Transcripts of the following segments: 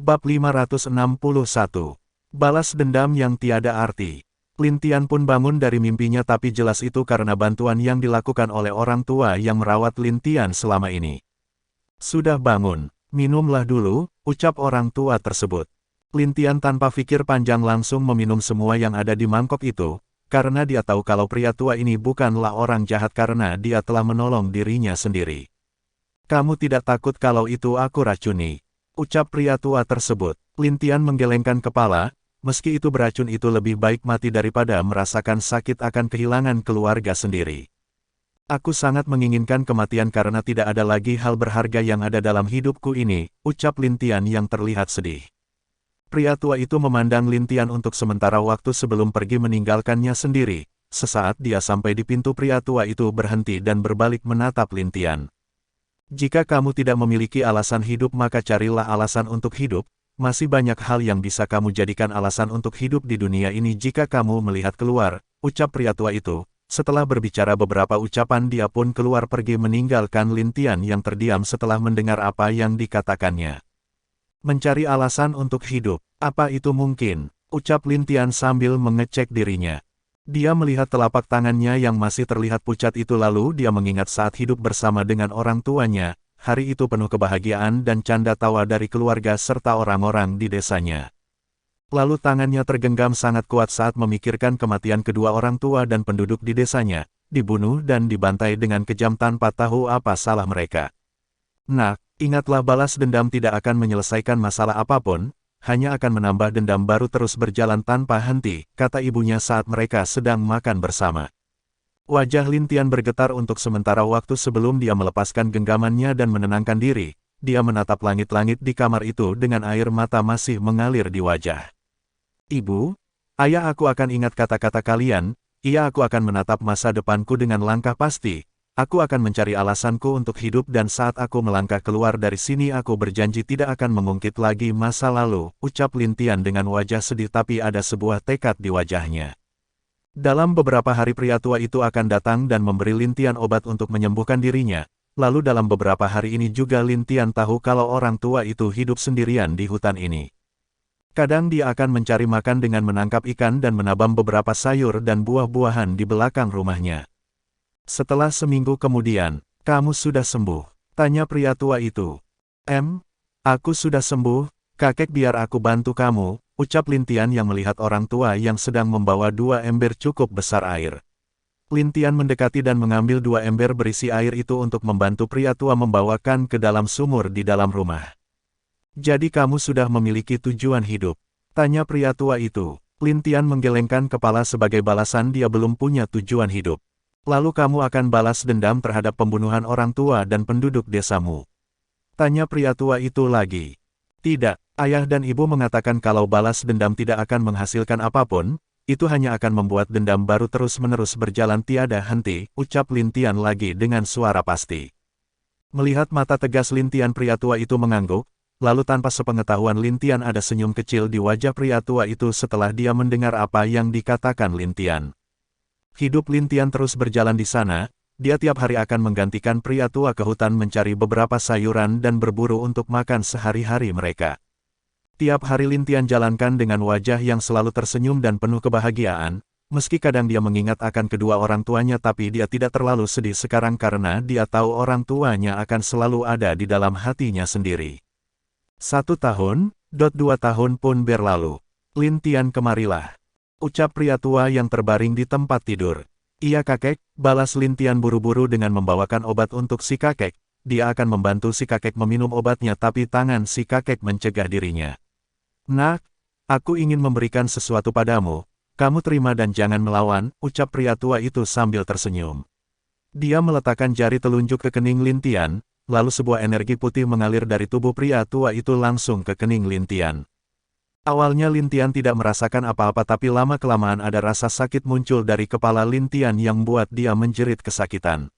Bab 561. Balas dendam yang tiada arti. Lin Tian pun bangun dari mimpinya, tapi jelas itu karena bantuan yang dilakukan oleh orang tua yang merawat Lin Tian selama ini. Sudah bangun, minumlah dulu, ucap orang tua tersebut. Lin Tian tanpa pikir panjang langsung meminum semua yang ada di mangkok itu, karena dia tahu kalau pria tua ini bukanlah orang jahat karena dia telah menolong dirinya sendiri. Kamu tidak takut kalau itu aku racuni? Ucap pria tua tersebut. Lin Tian menggelengkan kepala, meski itu beracun, itu lebih baik mati daripada merasakan sakit akan kehilangan keluarga sendiri. Aku sangat menginginkan kematian karena tidak ada lagi hal berharga yang ada dalam hidupku ini, ucap Lin Tian yang terlihat sedih. Pria tua itu memandang Lin Tian untuk sementara waktu sebelum pergi meninggalkannya sendiri. Sesaat dia sampai di pintu, pria tua itu berhenti dan berbalik menatap Lin Tian. Jika kamu tidak memiliki alasan hidup maka carilah alasan untuk hidup. Masih banyak hal yang bisa kamu jadikan alasan untuk hidup di dunia ini jika kamu melihat keluar, ucap pria tua itu. Setelah berbicara beberapa ucapan dia pun keluar pergi meninggalkan Lin Tian yang terdiam setelah mendengar apa yang dikatakannya. Mencari alasan untuk hidup, apa itu mungkin? Ucap Lin Tian sambil mengecek dirinya. Dia melihat telapak tangannya yang masih terlihat pucat itu, lalu dia mengingat saat hidup bersama dengan orang tuanya. Hari itu penuh kebahagiaan dan canda tawa dari keluarga serta orang-orang di desanya. Lalu tangannya tergenggam sangat kuat saat memikirkan kematian kedua orang tua dan penduduk di desanya, dibunuh dan dibantai dengan kejam tanpa tahu apa salah mereka. Nak, ingatlah, balas dendam tidak akan menyelesaikan masalah apapun, hanya akan menambah dendam baru terus berjalan tanpa henti, kata ibunya saat mereka sedang makan bersama. Wajah Lin Tian bergetar untuk sementara waktu sebelum dia melepaskan genggamannya dan menenangkan diri. Dia menatap langit-langit di kamar itu dengan air mata masih mengalir di wajah. Ibu, ayah, aku akan ingat kata-kata kalian. Iya, aku akan menatap masa depanku dengan langkah pasti. Aku akan mencari alasanku untuk hidup dan saat aku melangkah keluar dari sini aku berjanji tidak akan mengungkit lagi masa lalu, ucap Lin Tian dengan wajah sedih tapi ada sebuah tekad di wajahnya. Dalam beberapa hari pria tua itu akan datang dan memberi Lin Tian obat untuk menyembuhkan dirinya. Lalu dalam beberapa hari ini juga Lin Tian tahu kalau orang tua itu hidup sendirian di hutan ini. Kadang dia akan mencari makan dengan menangkap ikan dan menabam beberapa sayur dan buah-buahan di belakang rumahnya. Setelah seminggu kemudian, kamu sudah sembuh? Tanya pria tua itu. Aku sudah sembuh, kakek, biar aku bantu kamu, ucap Lin Tian yang melihat orang tua yang sedang membawa 2 ember cukup besar air. Lin Tian mendekati dan mengambil 2 ember berisi air itu untuk membantu pria tua membawakan ke dalam sumur di dalam rumah. Jadi kamu sudah memiliki tujuan hidup? Tanya pria tua itu. Lin Tian menggelengkan kepala sebagai balasan dia belum punya tujuan hidup. Lalu kamu akan balas dendam terhadap pembunuhan orang tua dan penduduk desamu? Tanya pria tua itu lagi. Tidak, ayah dan ibu mengatakan kalau balas dendam tidak akan menghasilkan apapun, itu hanya akan membuat dendam baru terus-menerus berjalan tiada henti, ucap Lin Tian lagi dengan suara pasti. Melihat mata tegas Lin Tian, pria tua itu mengangguk, lalu tanpa sepengetahuan Lin Tian ada senyum kecil di wajah pria tua itu setelah dia mendengar apa yang dikatakan Lin Tian. Hidup Lin Tian terus berjalan di sana, dia tiap hari akan menggantikan pria tua ke hutan mencari beberapa sayuran dan berburu untuk makan sehari-hari mereka. Tiap hari Lin Tian jalankan dengan wajah yang selalu tersenyum dan penuh kebahagiaan, meski kadang dia mengingat akan kedua orang tuanya tapi dia tidak terlalu sedih sekarang karena dia tahu orang tuanya akan selalu ada di dalam hatinya sendiri. 1 tahun, 2 tahun pun berlalu. Lin Tian, kemarilah, ucap pria tua yang terbaring di tempat tidur. Iya kakek, balas Lin Tian buru-buru dengan membawakan obat untuk si kakek. Dia akan membantu si kakek meminum obatnya tapi tangan si kakek mencegah dirinya. Nak, aku ingin memberikan sesuatu padamu. Kamu terima dan jangan melawan, ucap pria tua itu sambil tersenyum. Dia meletakkan jari telunjuk ke kening Lin Tian, lalu sebuah energi putih mengalir dari tubuh pria tua itu langsung ke kening Lin Tian. Awalnya Lin Tian tidak merasakan apa-apa tapi lama-kelamaan ada rasa sakit muncul dari kepala Lin Tian yang membuat dia menjerit kesakitan.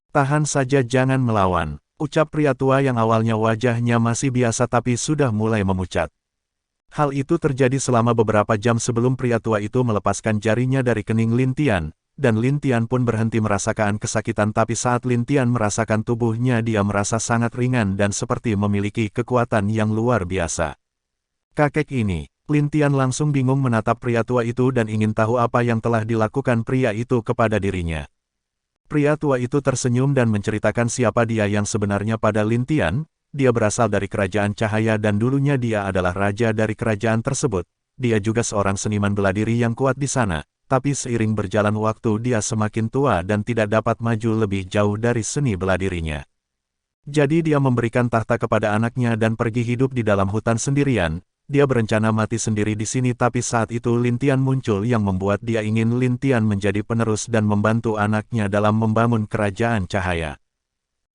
Tahan saja, jangan melawan, ucap pria tua yang awalnya wajahnya masih biasa tapi sudah mulai memucat. Hal itu terjadi selama beberapa jam sebelum pria tua itu melepaskan jarinya dari kening Lin Tian, dan Lin Tian pun berhenti merasakan kesakitan tapi saat Lin Tian merasakan tubuhnya dia merasa sangat ringan dan seperti memiliki kekuatan yang luar biasa. Kakek ini, Lin Tian langsung bingung menatap pria tua itu dan ingin tahu apa yang telah dilakukan pria itu kepada dirinya. Pria tua itu tersenyum dan menceritakan siapa dia yang sebenarnya pada Lin Tian. Dia berasal dari kerajaan cahaya dan dulunya dia adalah raja dari kerajaan tersebut. Dia juga seorang seniman bela diri yang kuat di sana, tapi seiring berjalan waktu dia semakin tua dan tidak dapat maju lebih jauh dari seni bela dirinya. Jadi dia memberikan tahta kepada anaknya dan pergi hidup di dalam hutan sendirian. Dia berencana mati sendiri di sini tapi saat itu Lin Tian muncul yang membuat dia ingin Lin Tian menjadi penerus dan membantu anaknya dalam membangun kerajaan cahaya.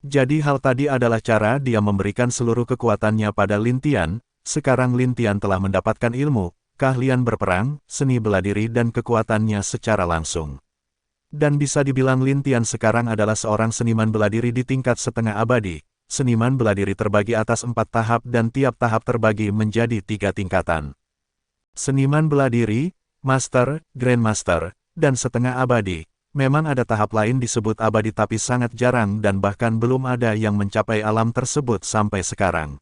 Jadi hal tadi adalah cara dia memberikan seluruh kekuatannya pada Lin Tian. Sekarang Lin Tian telah mendapatkan ilmu, keahlian berperang, seni bela diri dan kekuatannya secara langsung. Dan bisa dibilang Lin Tian sekarang adalah seorang seniman bela diri di tingkat setengah abadi. Seniman bela diri terbagi atas 4 tahap dan tiap tahap terbagi menjadi 3 tingkatan. Seniman bela diri, Master, Grandmaster, dan setengah abadi. Memang ada tahap lain disebut abadi tapi sangat jarang dan bahkan belum ada yang mencapai alam tersebut sampai sekarang.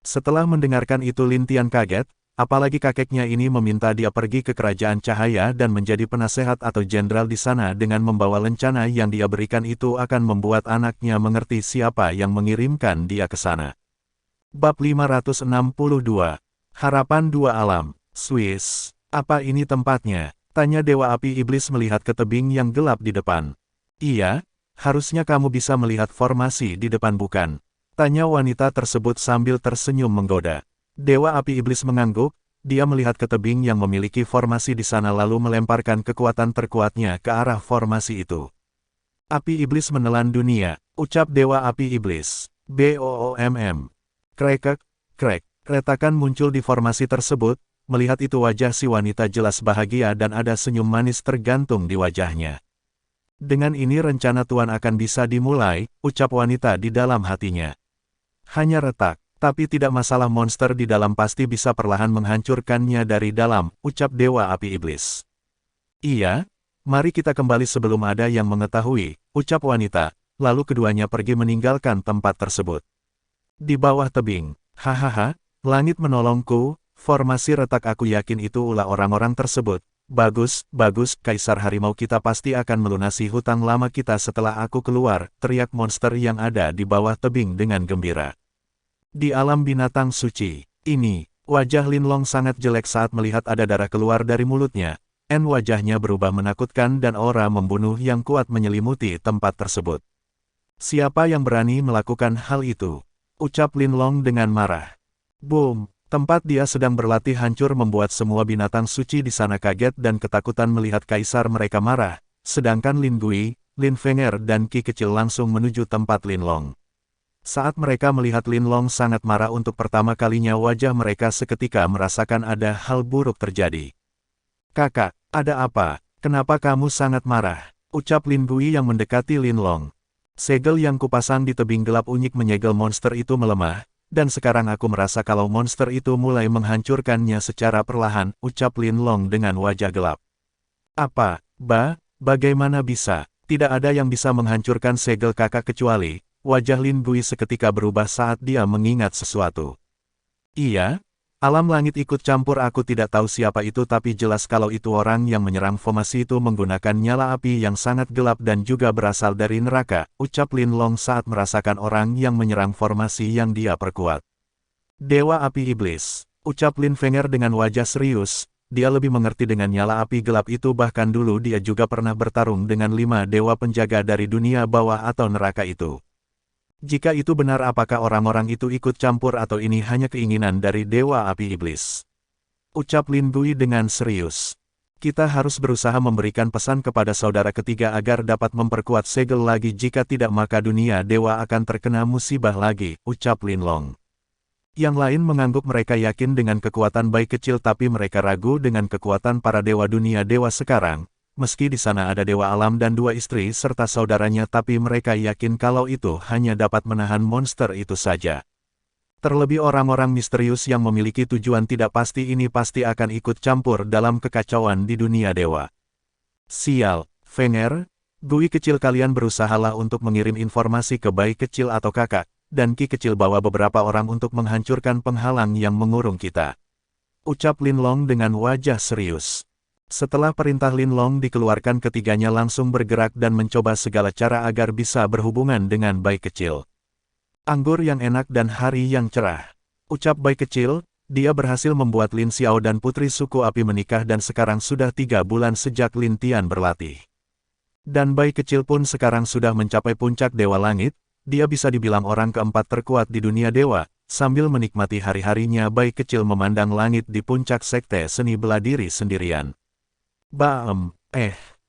Setelah mendengarkan itu Lin Tian kaget, apalagi kakeknya ini meminta dia pergi ke kerajaan cahaya dan menjadi penasehat atau jenderal di sana dengan membawa lencana yang dia berikan itu akan membuat anaknya mengerti siapa yang mengirimkan dia ke sana. Bab 562. Harapan Dua Alam. Swiss. Apa ini tempatnya? Tanya Dewa Api Iblis melihat ke tebing yang gelap di depan. Iya, harusnya kamu bisa melihat formasi di depan bukan? Tanya wanita tersebut sambil tersenyum menggoda. Dewa Api Iblis mengangguk, dia melihat ke tebing yang memiliki formasi di sana lalu melemparkan kekuatan terkuatnya ke arah formasi itu. Api Iblis menelan dunia, ucap Dewa Api Iblis. BOOMM. Krek, krek, retakan muncul di formasi tersebut. Melihat itu wajah si wanita jelas bahagia dan ada senyum manis tergantung di wajahnya. Dengan ini rencana Tuan akan bisa dimulai, ucap wanita di dalam hatinya. Hanya retak, tapi tidak masalah monster di dalam pasti bisa perlahan menghancurkannya dari dalam, ucap Dewa Api Iblis. Iya, mari kita kembali sebelum ada yang mengetahui, ucap wanita, lalu keduanya pergi meninggalkan tempat tersebut. Di bawah tebing, hahaha, langit menolongku. Formasi retak aku yakin itu ulah orang-orang tersebut. Bagus, bagus, Kaisar Harimau kita pasti akan melunasi hutang lama kita setelah aku keluar, teriak monster yang ada di bawah tebing dengan gembira. Di alam binatang suci, ini, wajah Lin Long sangat jelek saat melihat ada darah keluar dari mulutnya. Wajahnya berubah menakutkan dan aura membunuh yang kuat menyelimuti tempat tersebut. Siapa yang berani melakukan hal itu? Ucap Lin Long dengan marah. Boom! Tempat dia sedang berlatih hancur membuat semua binatang suci di sana kaget dan ketakutan melihat kaisar mereka marah, sedangkan Lin Gui, Lin Fenger dan Qi kecil langsung menuju tempat Lin Long. Saat mereka melihat Lin Long sangat marah untuk pertama kalinya wajah mereka seketika merasakan ada hal buruk terjadi. Kakak, ada apa? Kenapa kamu sangat marah? Ucap Lin Gui yang mendekati Lin Long. Segel yang kupasang di tebing gelap unyik menyegel monster itu melemah. Dan sekarang aku merasa kalau monster itu mulai menghancurkannya secara perlahan, ucap Lin Long dengan wajah gelap. Apa, bagaimana bisa? Tidak ada yang bisa menghancurkan segel kakak kecuali, wajah Lin Gui seketika berubah saat dia mengingat sesuatu. Iya, alam langit ikut campur aku tidak tahu siapa itu tapi jelas kalau itu orang yang menyerang formasi itu menggunakan nyala api yang sangat gelap dan juga berasal dari neraka, ucap Lin Long saat merasakan orang yang menyerang formasi yang dia perkuat. Dewa Api Iblis, ucap Lin Fenger dengan wajah serius, dia lebih mengerti dengan nyala api gelap itu bahkan dulu dia juga pernah bertarung dengan 5 dewa penjaga dari dunia bawah atau neraka itu. Jika itu benar apakah orang-orang itu ikut campur atau ini hanya keinginan dari Dewa Api Iblis? Ucap Lin Gui dengan serius. Kita harus berusaha memberikan pesan kepada saudara ketiga agar dapat memperkuat segel lagi jika tidak maka dunia dewa akan terkena musibah lagi, ucap Lin Long. Yang lain mengangguk mereka yakin dengan kekuatan bayi kecil tapi mereka ragu dengan kekuatan para dewa dunia dewa sekarang. Meski di sana ada dewa alam dan 2 istri serta saudaranya tapi mereka yakin kalau itu hanya dapat menahan monster itu saja. Terlebih orang-orang misterius yang memiliki tujuan tidak pasti ini pasti akan ikut campur dalam kekacauan di dunia dewa. Sial, Fenger, Gui kecil kalian berusahalah untuk mengirim informasi ke bayi kecil atau kakak, dan Qi kecil bawa beberapa orang untuk menghancurkan penghalang yang mengurung kita. Ucap Linlong dengan wajah serius. Setelah perintah Linlong dikeluarkan, ketiganya langsung bergerak dan mencoba segala cara agar bisa berhubungan dengan bayi kecil. Anggur yang enak dan hari yang cerah. Ucap bayi kecil, dia berhasil membuat Lin Xiao dan putri suku api menikah dan sekarang sudah 3 bulan sejak Lin Tian berlatih. Dan bayi kecil pun sekarang sudah mencapai puncak Dewa Langit, dia bisa dibilang orang keempat terkuat di dunia dewa. Sambil menikmati hari-harinya, bayi kecil memandang langit di puncak sekte seni bela diri sendirian.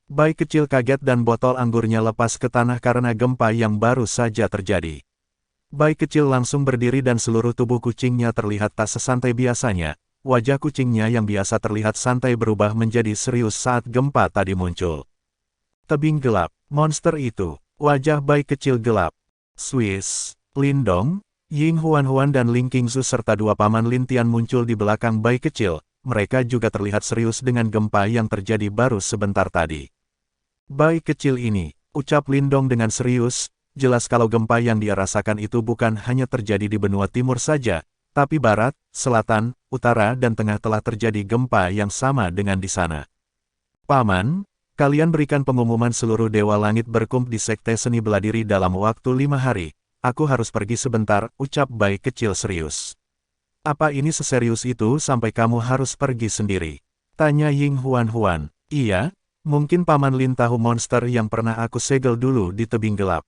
Bayi kecil kaget dan botol anggurnya lepas ke tanah karena gempa yang baru saja terjadi. Bayi kecil langsung berdiri dan seluruh tubuh kucingnya terlihat tak sesantai biasanya. Wajah kucingnya yang biasa terlihat santai berubah menjadi serius saat gempa tadi muncul. Tebing gelap, monster itu, wajah bayi kecil gelap. Swiss, Lindong, Ying Huan-Huan dan Ling Qingzu serta 2 paman Lin Tian muncul di belakang bayi kecil. Mereka juga terlihat serius dengan gempa yang terjadi baru sebentar tadi. Bayi kecil ini, ucap Lindong dengan serius, jelas kalau gempa yang dia rasakan itu bukan hanya terjadi di benua timur saja, tapi barat, selatan, utara dan tengah telah terjadi gempa yang sama dengan di sana. Paman, kalian berikan pengumuman seluruh Dewa Langit berkumpul di Sekte Seni Bela Diri dalam waktu 5 hari. Aku harus pergi sebentar, ucap bayi kecil serius. Apa ini seserius itu sampai kamu harus pergi sendiri? Tanya Ying Huan-Huan. Iya, mungkin Paman Lin tahu monster yang pernah aku segel dulu di tebing gelap.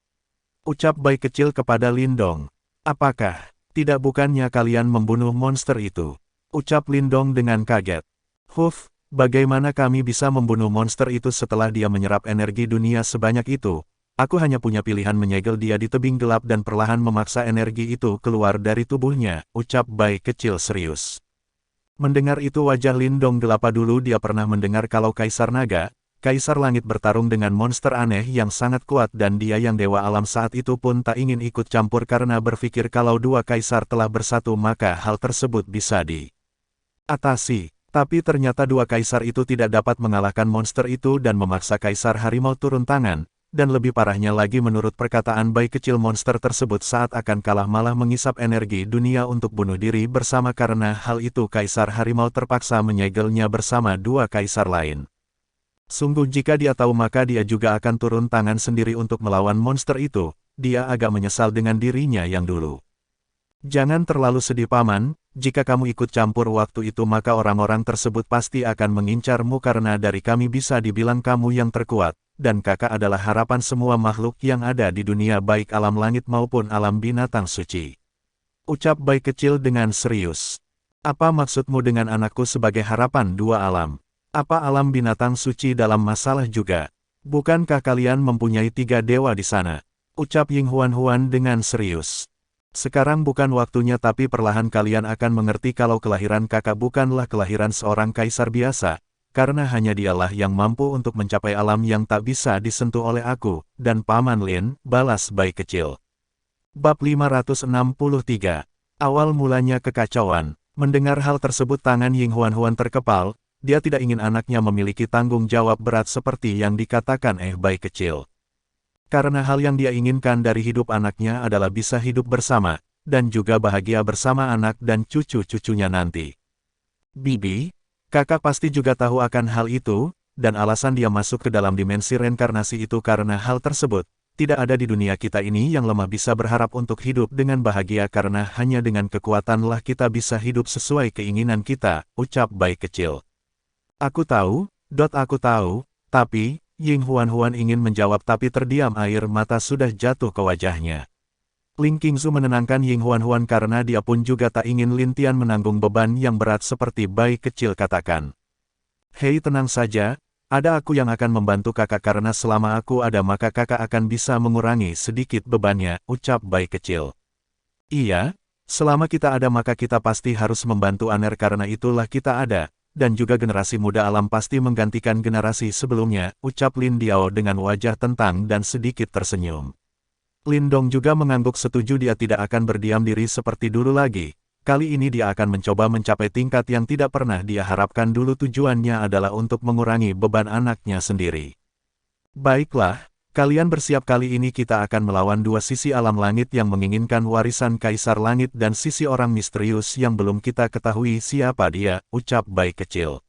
Ucap bayi kecil kepada Lindong. Apakah, tidak bukannya kalian membunuh monster itu? Ucap Lindong dengan kaget. Huf, bagaimana kami bisa membunuh monster itu setelah dia menyerap energi dunia sebanyak itu? Aku hanya punya pilihan menyegel dia di tebing gelap dan perlahan memaksa energi itu keluar dari tubuhnya, ucap bayi kecil serius. Mendengar itu wajah Lindong gelapa. Dulu dia pernah mendengar kalau Kaisar Naga, Kaisar Langit bertarung dengan monster aneh yang sangat kuat dan dia yang dewa alam saat itu pun tak ingin ikut campur karena berpikir kalau 2 kaisar telah bersatu maka hal tersebut bisa diatasi. Tapi ternyata 2 kaisar itu tidak dapat mengalahkan monster itu dan memaksa Kaisar Harimau turun tangan. Dan lebih parahnya lagi menurut perkataan bayi kecil monster tersebut saat akan kalah malah mengisap energi dunia untuk bunuh diri bersama karena hal itu Kaisar Harimau terpaksa menyegelnya bersama 2 kaisar lain. Sungguh jika dia tahu maka dia juga akan turun tangan sendiri untuk melawan monster itu, dia agak menyesal dengan dirinya yang dulu. Jangan terlalu sedih Paman, jika kamu ikut campur waktu itu maka orang-orang tersebut pasti akan mengincarmu karena dari kami bisa dibilang kamu yang terkuat. Dan kakak adalah harapan semua makhluk yang ada di dunia baik alam langit maupun alam binatang suci. Ucap bayi kecil dengan serius. Apa maksudmu dengan anakku sebagai harapan 2 alam? Apa alam binatang suci dalam masalah juga? Bukankah kalian mempunyai 3 dewa di sana? Ucap Ying Huan-Huan dengan serius. Sekarang bukan waktunya tapi perlahan kalian akan mengerti kalau kelahiran kakak bukanlah kelahiran seorang kaisar biasa. Karena hanya dialah yang mampu untuk mencapai alam yang tak bisa disentuh oleh aku, dan Paman Lin, balas bayi kecil. Bab 563. Awal mulanya kekacauan. Mendengar hal tersebut tangan Ying Huan-Huan terkepal, dia tidak ingin anaknya memiliki tanggung jawab berat seperti yang dikatakan bayi kecil. Karena hal yang dia inginkan dari hidup anaknya adalah bisa hidup bersama, dan juga bahagia bersama anak dan cucu-cucunya nanti. Bibi, kakak pasti juga tahu akan hal itu, dan alasan dia masuk ke dalam dimensi reinkarnasi itu karena hal tersebut. Tidak ada di dunia kita ini yang lemah bisa berharap untuk hidup dengan bahagia karena hanya dengan kekuatanlah kita bisa hidup sesuai keinginan kita, ucap bayi kecil. Aku tahu, tapi, Ying Huan-Huan ingin menjawab tapi terdiam air mata sudah jatuh ke wajahnya. Ling Qingzu menenangkan Ying Huan-Huan karena dia pun juga tak ingin Lin Tian menanggung beban yang berat seperti bayi kecil katakan. Hei tenang saja, ada aku yang akan membantu kakak karena selama aku ada maka kakak akan bisa mengurangi sedikit bebannya, ucap bayi kecil. Iya, selama kita ada maka kita pasti harus membantu Aner karena itulah kita ada, dan juga generasi muda alam pasti menggantikan generasi sebelumnya, ucap Lin Diao dengan wajah tentang dan sedikit tersenyum. Lindong juga mengangguk setuju dia tidak akan berdiam diri seperti dulu lagi. Kali ini dia akan mencoba mencapai tingkat yang tidak pernah dia harapkan dulu tujuannya adalah untuk mengurangi beban anaknya sendiri. Baiklah, Kalian bersiap, kali ini kita akan melawan dua sisi alam langit yang menginginkan warisan Kaisar Langit dan sisi orang misterius yang belum kita ketahui siapa dia, ucap bayi kecil.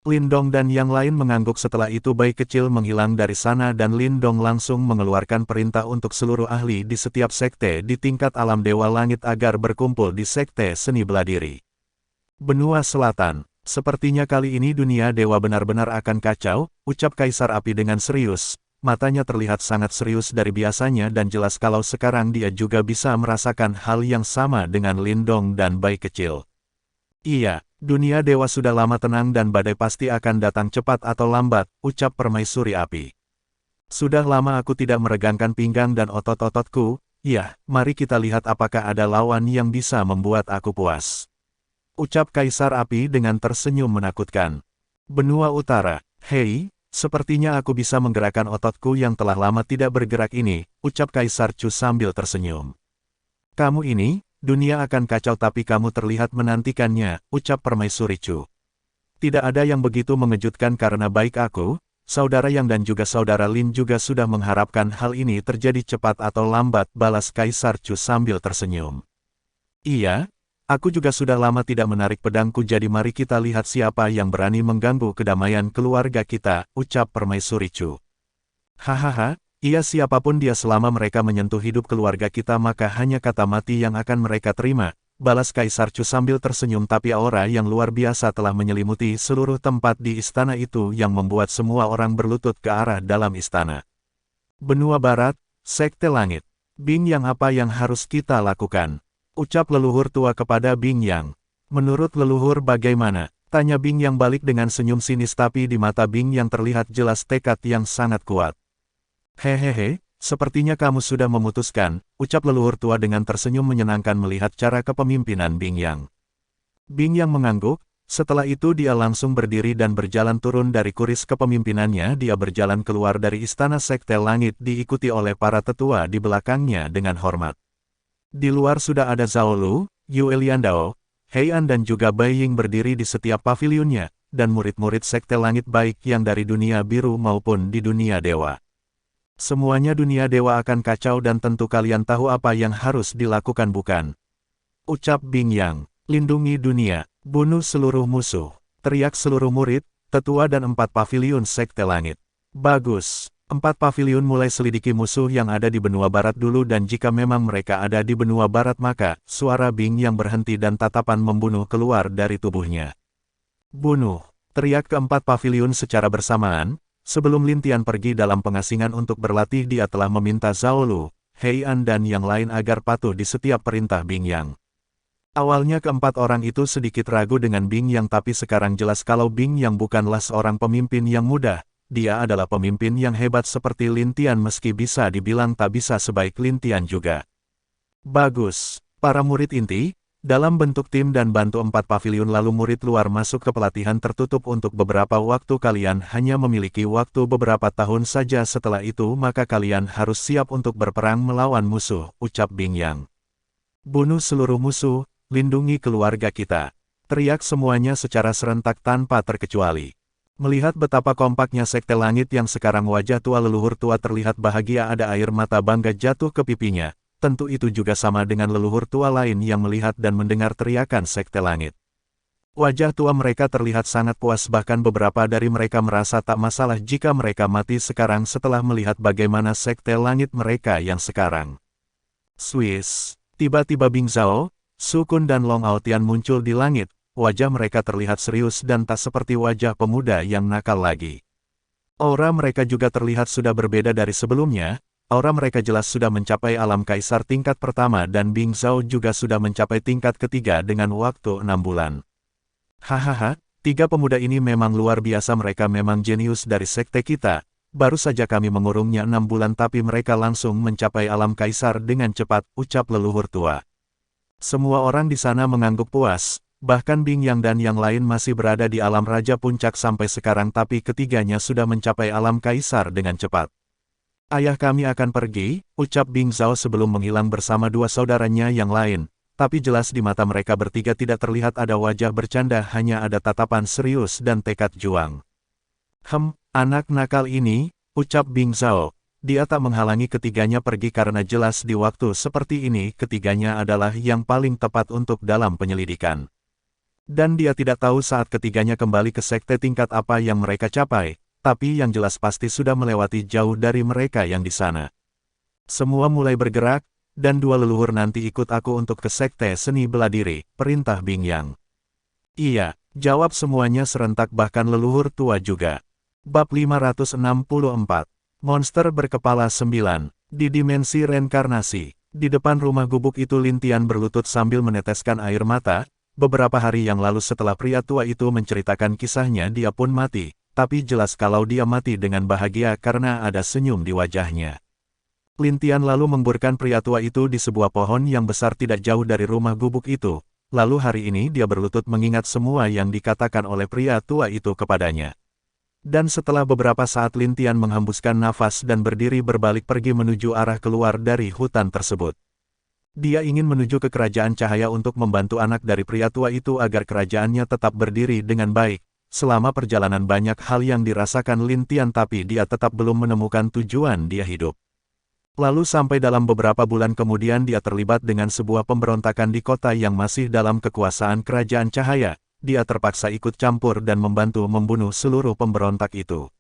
Lindong dan yang lain mengangguk. Setelah itu bayi kecil menghilang dari sana dan Lindong langsung mengeluarkan perintah untuk seluruh ahli di setiap sekte di tingkat alam Dewa Langit agar berkumpul di Sekte Seni Beladiri. Benua Selatan, sepertinya kali ini dunia dewa benar-benar akan kacau, ucap Kaisar Api dengan serius. Matanya terlihat sangat serius dari biasanya dan jelas kalau sekarang dia juga bisa merasakan hal yang sama dengan Lindong dan bayi kecil. Iya, dunia dewa sudah lama tenang dan badai pasti akan datang cepat atau lambat, ucap Permaisuri Api. Sudah lama aku tidak meregangkan pinggang dan otot-ototku, ya, mari kita lihat apakah ada lawan yang bisa membuat aku puas. Ucap Kaisar Api dengan tersenyum menakutkan. Benua Utara, hei, sepertinya aku bisa menggerakkan ototku yang telah lama tidak bergerak ini, ucap Kaisar Chu sambil tersenyum. Kamu ini, dunia akan kacau tapi kamu terlihat menantikannya, ucap Permaisuri Chu. Tidak ada yang begitu mengejutkan karena baik aku, Saudara Yang dan juga Saudara Lin juga sudah mengharapkan hal ini terjadi cepat atau lambat, balas Kaisar Chu sambil tersenyum. Iya, aku juga sudah lama tidak menarik pedangku, jadi mari kita lihat siapa yang berani mengganggu kedamaian keluarga kita, ucap Permaisuri Chu. Hahaha, iya, siapapun dia selama mereka menyentuh hidup keluarga kita maka hanya kata mati yang akan mereka terima, balas Kaisar Chu sambil tersenyum. Tapi aura yang luar biasa telah menyelimuti seluruh tempat di istana itu yang membuat semua orang berlutut ke arah dalam istana. Benua Barat, Sekte Langit. Bing Yang, apa yang harus kita lakukan? Ucap leluhur tua kepada Bing Yang. Menurut leluhur bagaimana? Tanya Bing Yang balik dengan senyum sinis, tapi di mata Bing Yang terlihat jelas tekad yang sangat kuat. Hehehe, sepertinya kamu sudah memutuskan, ucap leluhur tua dengan tersenyum menyenangkan melihat cara kepemimpinan Bing Yang. Bing Yang mengangguk, setelah itu dia langsung berdiri dan berjalan turun dari kuris kepemimpinannya. Dia berjalan keluar dari istana Sekte Langit diikuti oleh para tetua di belakangnya dengan hormat. Di luar sudah ada Zhao Lu, Yue Liandao, Hei An dan juga Bai Ying berdiri di setiap pavilionnya, dan murid-murid Sekte Langit baik yang dari dunia biru maupun di dunia dewa. Semuanya dunia dewa akan kacau dan tentu kalian tahu apa yang harus dilakukan bukan? Ucap Bing Yang. Lindungi dunia, bunuh seluruh musuh, teriak seluruh murid, tetua dan 4 pavilion Sekte Langit. Bagus. 4 pavilion mulai selidiki musuh yang ada di benua barat dulu, dan jika memang mereka ada di benua barat maka, suara Bing Yang berhenti dan tatapan membunuh keluar dari tubuhnya. Bunuh, teriak ke-4 pavilion secara bersamaan. Sebelum Lin Tian pergi dalam pengasingan untuk berlatih, dia telah meminta Zhao Lu, Hei An dan yang lain agar patuh di setiap perintah Bing Yang. Awalnya ke-4 orang itu sedikit ragu dengan Bing Yang, tapi sekarang jelas kalau Bing Yang bukanlah seorang pemimpin yang mudah. Dia adalah pemimpin yang hebat seperti Lin Tian, meski bisa dibilang tak bisa sebaik Lin Tian juga. Bagus, para murid inti, dalam bentuk tim dan bantu 4 pavilion lalu murid luar masuk ke pelatihan tertutup untuk beberapa waktu. Kalian hanya memiliki waktu beberapa tahun saja, setelah itu maka kalian harus siap untuk berperang melawan musuh, ucap Bing Yang. Bunuh seluruh musuh, lindungi keluarga kita, teriak semuanya secara serentak tanpa terkecuali. Melihat betapa kompaknya Sekte Langit yang sekarang, wajah tua leluhur tua terlihat bahagia, ada air mata bangga jatuh ke pipinya. Tentu itu juga sama dengan leluhur tua lain yang melihat dan mendengar teriakan Sekte Langit. Wajah tua mereka terlihat sangat puas, bahkan beberapa dari mereka merasa tak masalah jika mereka mati sekarang setelah melihat bagaimana Sekte Langit mereka yang sekarang. Swiss, tiba-tiba Bing Zhao, Su Kun dan Long Aotian muncul di langit. Wajah mereka terlihat serius dan tak seperti wajah pemuda yang nakal lagi. Aura mereka juga terlihat sudah berbeda dari sebelumnya. Aura mereka jelas sudah mencapai alam kaisar tingkat pertama dan Bing Zhao juga sudah mencapai tingkat ketiga dengan waktu 6 bulan. Hahaha, 3 pemuda ini memang luar biasa, mereka memang jenius dari sekte kita. Baru saja kami mengurungnya 6 bulan tapi mereka langsung mencapai alam kaisar dengan cepat, ucap leluhur tua. Semua orang di sana mengangguk puas. Bahkan Bing Yang dan yang lain masih berada di alam Raja Puncak sampai sekarang, tapi ketiganya sudah mencapai alam Kaisar dengan cepat. Ayah kami akan pergi, ucap Bing Zhao sebelum menghilang bersama 2 saudaranya yang lain, tapi jelas di mata mereka bertiga tidak terlihat ada wajah bercanda, hanya ada tatapan serius dan tekad juang. Anak nakal ini, ucap Bing Zhao, dia tak menghalangi ketiganya pergi karena jelas di waktu seperti ini ketiganya adalah yang paling tepat untuk dalam penyelidikan. Dan dia tidak tahu saat ketiganya kembali ke sekte tingkat apa yang mereka capai, tapi yang jelas pasti sudah melewati jauh dari mereka yang di sana. Semua mulai bergerak, dan dua leluhur nanti ikut aku untuk ke sekte seni bela diri, perintah Bing Yang. Iya, jawab semuanya serentak bahkan leluhur tua juga. Bab 564, Monster Berkepala 9, di dimensi reinkarnasi. Di depan rumah gubuk itu Lin Tian berlutut sambil meneteskan air mata. Beberapa hari yang lalu setelah pria tua itu menceritakan kisahnya dia pun mati, tapi jelas kalau dia mati dengan bahagia karena ada senyum di wajahnya. Lin Tian lalu memburkan pria tua itu di sebuah pohon yang besar tidak jauh dari rumah gubuk itu, lalu hari ini dia berlutut mengingat semua yang dikatakan oleh pria tua itu kepadanya. Dan setelah beberapa saat Lin Tian menghembuskan nafas dan berdiri berbalik pergi menuju arah keluar dari hutan tersebut. Dia ingin menuju ke kerajaan cahaya untuk membantu anak dari pria tua itu agar kerajaannya tetap berdiri dengan baik. Selama perjalanan banyak hal yang dirasakan Lin Tian tapi dia tetap belum menemukan tujuan dia hidup. Lalu sampai dalam beberapa bulan kemudian dia terlibat dengan sebuah pemberontakan di kota yang masih dalam kekuasaan kerajaan cahaya. Dia terpaksa ikut campur dan membantu membunuh seluruh pemberontak itu.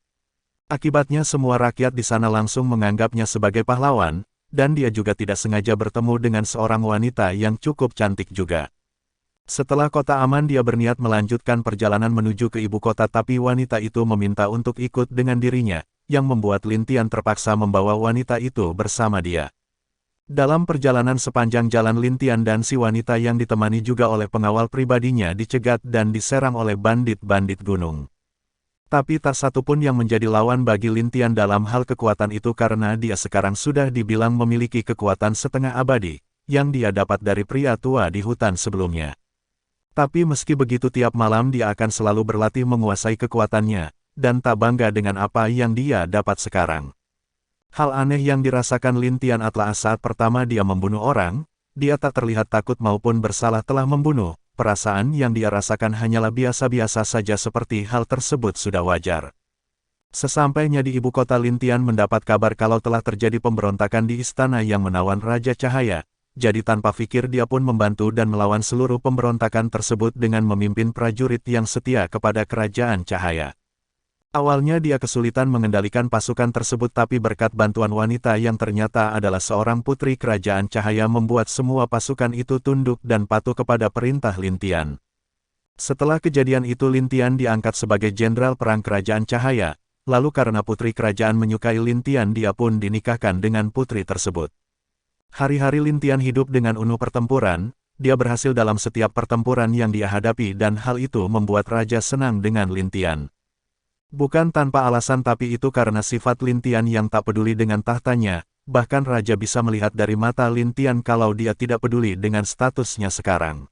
Akibatnya semua rakyat di sana langsung menganggapnya sebagai pahlawan, dan dia juga tidak sengaja bertemu dengan seorang wanita yang cukup cantik juga. Setelah kota aman dia berniat melanjutkan perjalanan menuju ke ibu kota tapi wanita itu meminta untuk ikut dengan dirinya, yang membuat Lin Tian terpaksa membawa wanita itu bersama dia. Dalam perjalanan sepanjang jalan Lin Tian dan si wanita yang ditemani juga oleh pengawal pribadinya dicegat dan diserang oleh bandit-bandit gunung. Tapi tak satu pun yang menjadi lawan bagi Lin Tian dalam hal kekuatan itu karena dia sekarang sudah dibilang memiliki kekuatan setengah abadi, yang dia dapat dari pria tua di hutan sebelumnya. Tapi meski begitu tiap malam dia akan selalu berlatih menguasai kekuatannya, dan tak bangga dengan apa yang dia dapat sekarang. Hal aneh yang dirasakan Lin Tian adalah saat pertama dia membunuh orang, dia tak terlihat takut maupun bersalah telah membunuh, perasaan yang dia rasakan hanyalah biasa-biasa saja seperti hal tersebut sudah wajar. Sesampainya di ibu kota Lin Tian mendapat kabar kalau telah terjadi pemberontakan di istana yang menawan Raja Cahaya, jadi tanpa pikir dia pun membantu dan melawan seluruh pemberontakan tersebut dengan memimpin prajurit yang setia kepada kerajaan Cahaya. Awalnya dia kesulitan mengendalikan pasukan tersebut tapi berkat bantuan wanita yang ternyata adalah seorang putri kerajaan cahaya membuat semua pasukan itu tunduk dan patuh kepada perintah Lin Tian. Setelah kejadian itu Lin Tian diangkat sebagai jenderal perang kerajaan cahaya, lalu karena putri kerajaan menyukai Lin Tian dia pun dinikahkan dengan putri tersebut. Hari-hari Lin Tian hidup dengan penuh pertempuran, dia berhasil dalam setiap pertempuran yang dia hadapi dan hal itu membuat raja senang dengan Lin Tian. Bukan tanpa alasan tapi itu karena sifat Lin Tian yang tak peduli dengan tahtanya, bahkan raja bisa melihat dari mata Lin Tian kalau dia tidak peduli dengan statusnya sekarang.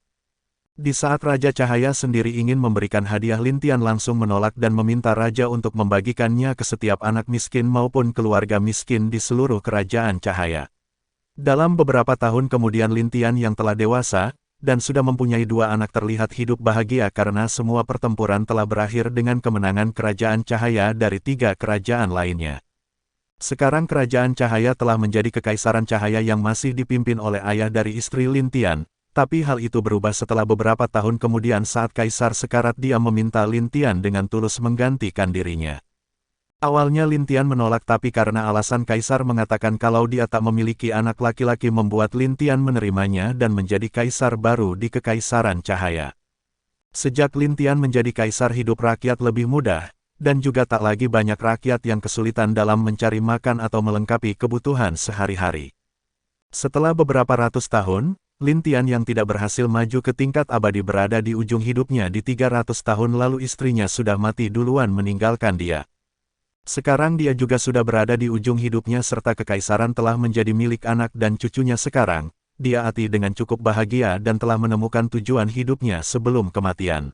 Di saat Raja Cahaya sendiri ingin memberikan hadiah Lin Tian langsung menolak dan meminta raja untuk membagikannya ke setiap anak miskin maupun keluarga miskin di seluruh kerajaan cahaya. Dalam beberapa tahun kemudian Lin Tian yang telah dewasa, dan sudah mempunyai dua anak terlihat hidup bahagia karena semua pertempuran telah berakhir dengan kemenangan kerajaan cahaya dari 3 kerajaan lainnya. Sekarang kerajaan cahaya telah menjadi kekaisaran cahaya yang masih dipimpin oleh ayah dari istri Lin Tian, tapi hal itu berubah setelah beberapa tahun kemudian saat kaisar sekarat dia meminta Lin Tian dengan tulus menggantikan dirinya. Awalnya Lin Tian menolak tapi karena alasan kaisar mengatakan kalau dia tak memiliki anak laki-laki membuat Lin Tian menerimanya dan menjadi kaisar baru di kekaisaran cahaya. Sejak Lin Tian menjadi kaisar hidup rakyat lebih mudah, dan juga tak lagi banyak rakyat yang kesulitan dalam mencari makan atau melengkapi kebutuhan sehari-hari. Setelah beberapa ratus tahun, Lin Tian yang tidak berhasil maju ke tingkat abadi berada di ujung hidupnya di 300 tahun lalu istrinya sudah mati duluan meninggalkan dia. Sekarang dia juga sudah berada di ujung hidupnya serta kekaisaran telah menjadi milik anak dan cucunya sekarang, dia hati dengan cukup bahagia dan telah menemukan tujuan hidupnya sebelum kematian.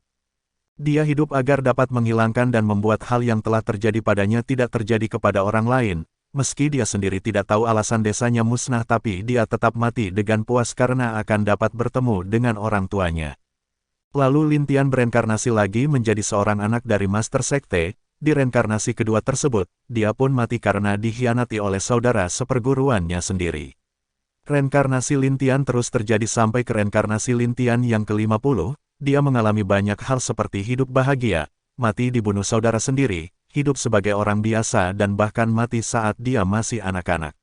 Dia hidup agar dapat menghilangkan dan membuat hal yang telah terjadi padanya tidak terjadi kepada orang lain, meski dia sendiri tidak tahu alasan desanya musnah tapi dia tetap mati dengan puas karena akan dapat bertemu dengan orang tuanya. Lalu Lin Tian bereinkarnasi lagi menjadi seorang anak dari Master Sekte, di reinkarnasi kedua tersebut, dia pun mati karena dikhianati oleh saudara seperguruannya sendiri. Reinkarnasi Lintian terus terjadi sampai ke reinkarnasi Lintian yang ke-50, dia mengalami banyak hal seperti hidup bahagia, mati dibunuh saudara sendiri, hidup sebagai orang biasa dan bahkan mati saat dia masih anak-anak.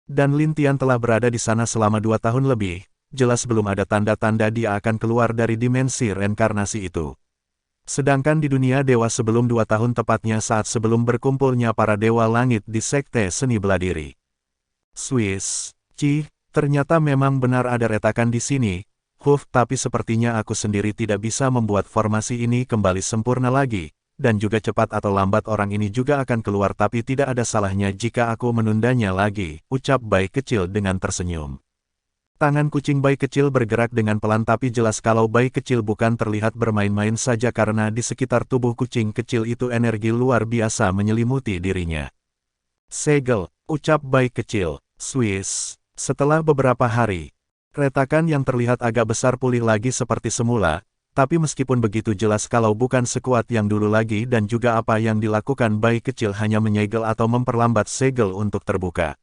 Dan Lintian telah berada di sana selama 2 tahun lebih, jelas belum ada tanda-tanda dia akan keluar dari dimensi reinkarnasi itu. Sedangkan di dunia dewa sebelum 2 tahun tepatnya saat sebelum berkumpulnya para dewa langit di Sekte Seni Beladiri. Swiss, ternyata memang benar ada retakan di sini. Tapi sepertinya aku sendiri tidak bisa membuat formasi ini kembali sempurna lagi, dan juga cepat atau lambat orang ini juga akan keluar tapi tidak ada salahnya jika aku menundanya lagi, ucap bayi kecil dengan tersenyum. Tangan kucing bayi kecil bergerak dengan pelan tapi jelas kalau bayi kecil bukan terlihat bermain-main saja karena di sekitar tubuh kucing kecil itu energi luar biasa menyelimuti dirinya. Segel, ucap bayi kecil, Swiss. Setelah beberapa hari, retakan yang terlihat agak besar pulih lagi seperti semula, tapi meskipun begitu jelas kalau bukan sekuat yang dulu lagi dan juga apa yang dilakukan bayi kecil hanya menyegel atau memperlambat segel untuk terbuka.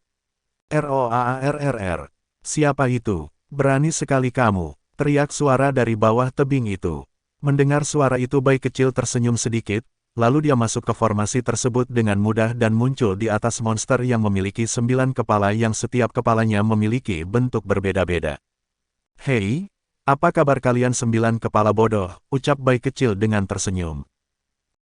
ROAARRR. Siapa itu? Berani sekali kamu, teriak suara dari bawah tebing itu. Mendengar suara itu bayi kecil tersenyum sedikit, lalu dia masuk ke formasi tersebut dengan mudah dan muncul di atas monster yang memiliki 9 kepala yang setiap kepalanya memiliki bentuk berbeda-beda. Hei, apa kabar kalian 9 kepala bodoh, ucap bayi kecil dengan tersenyum.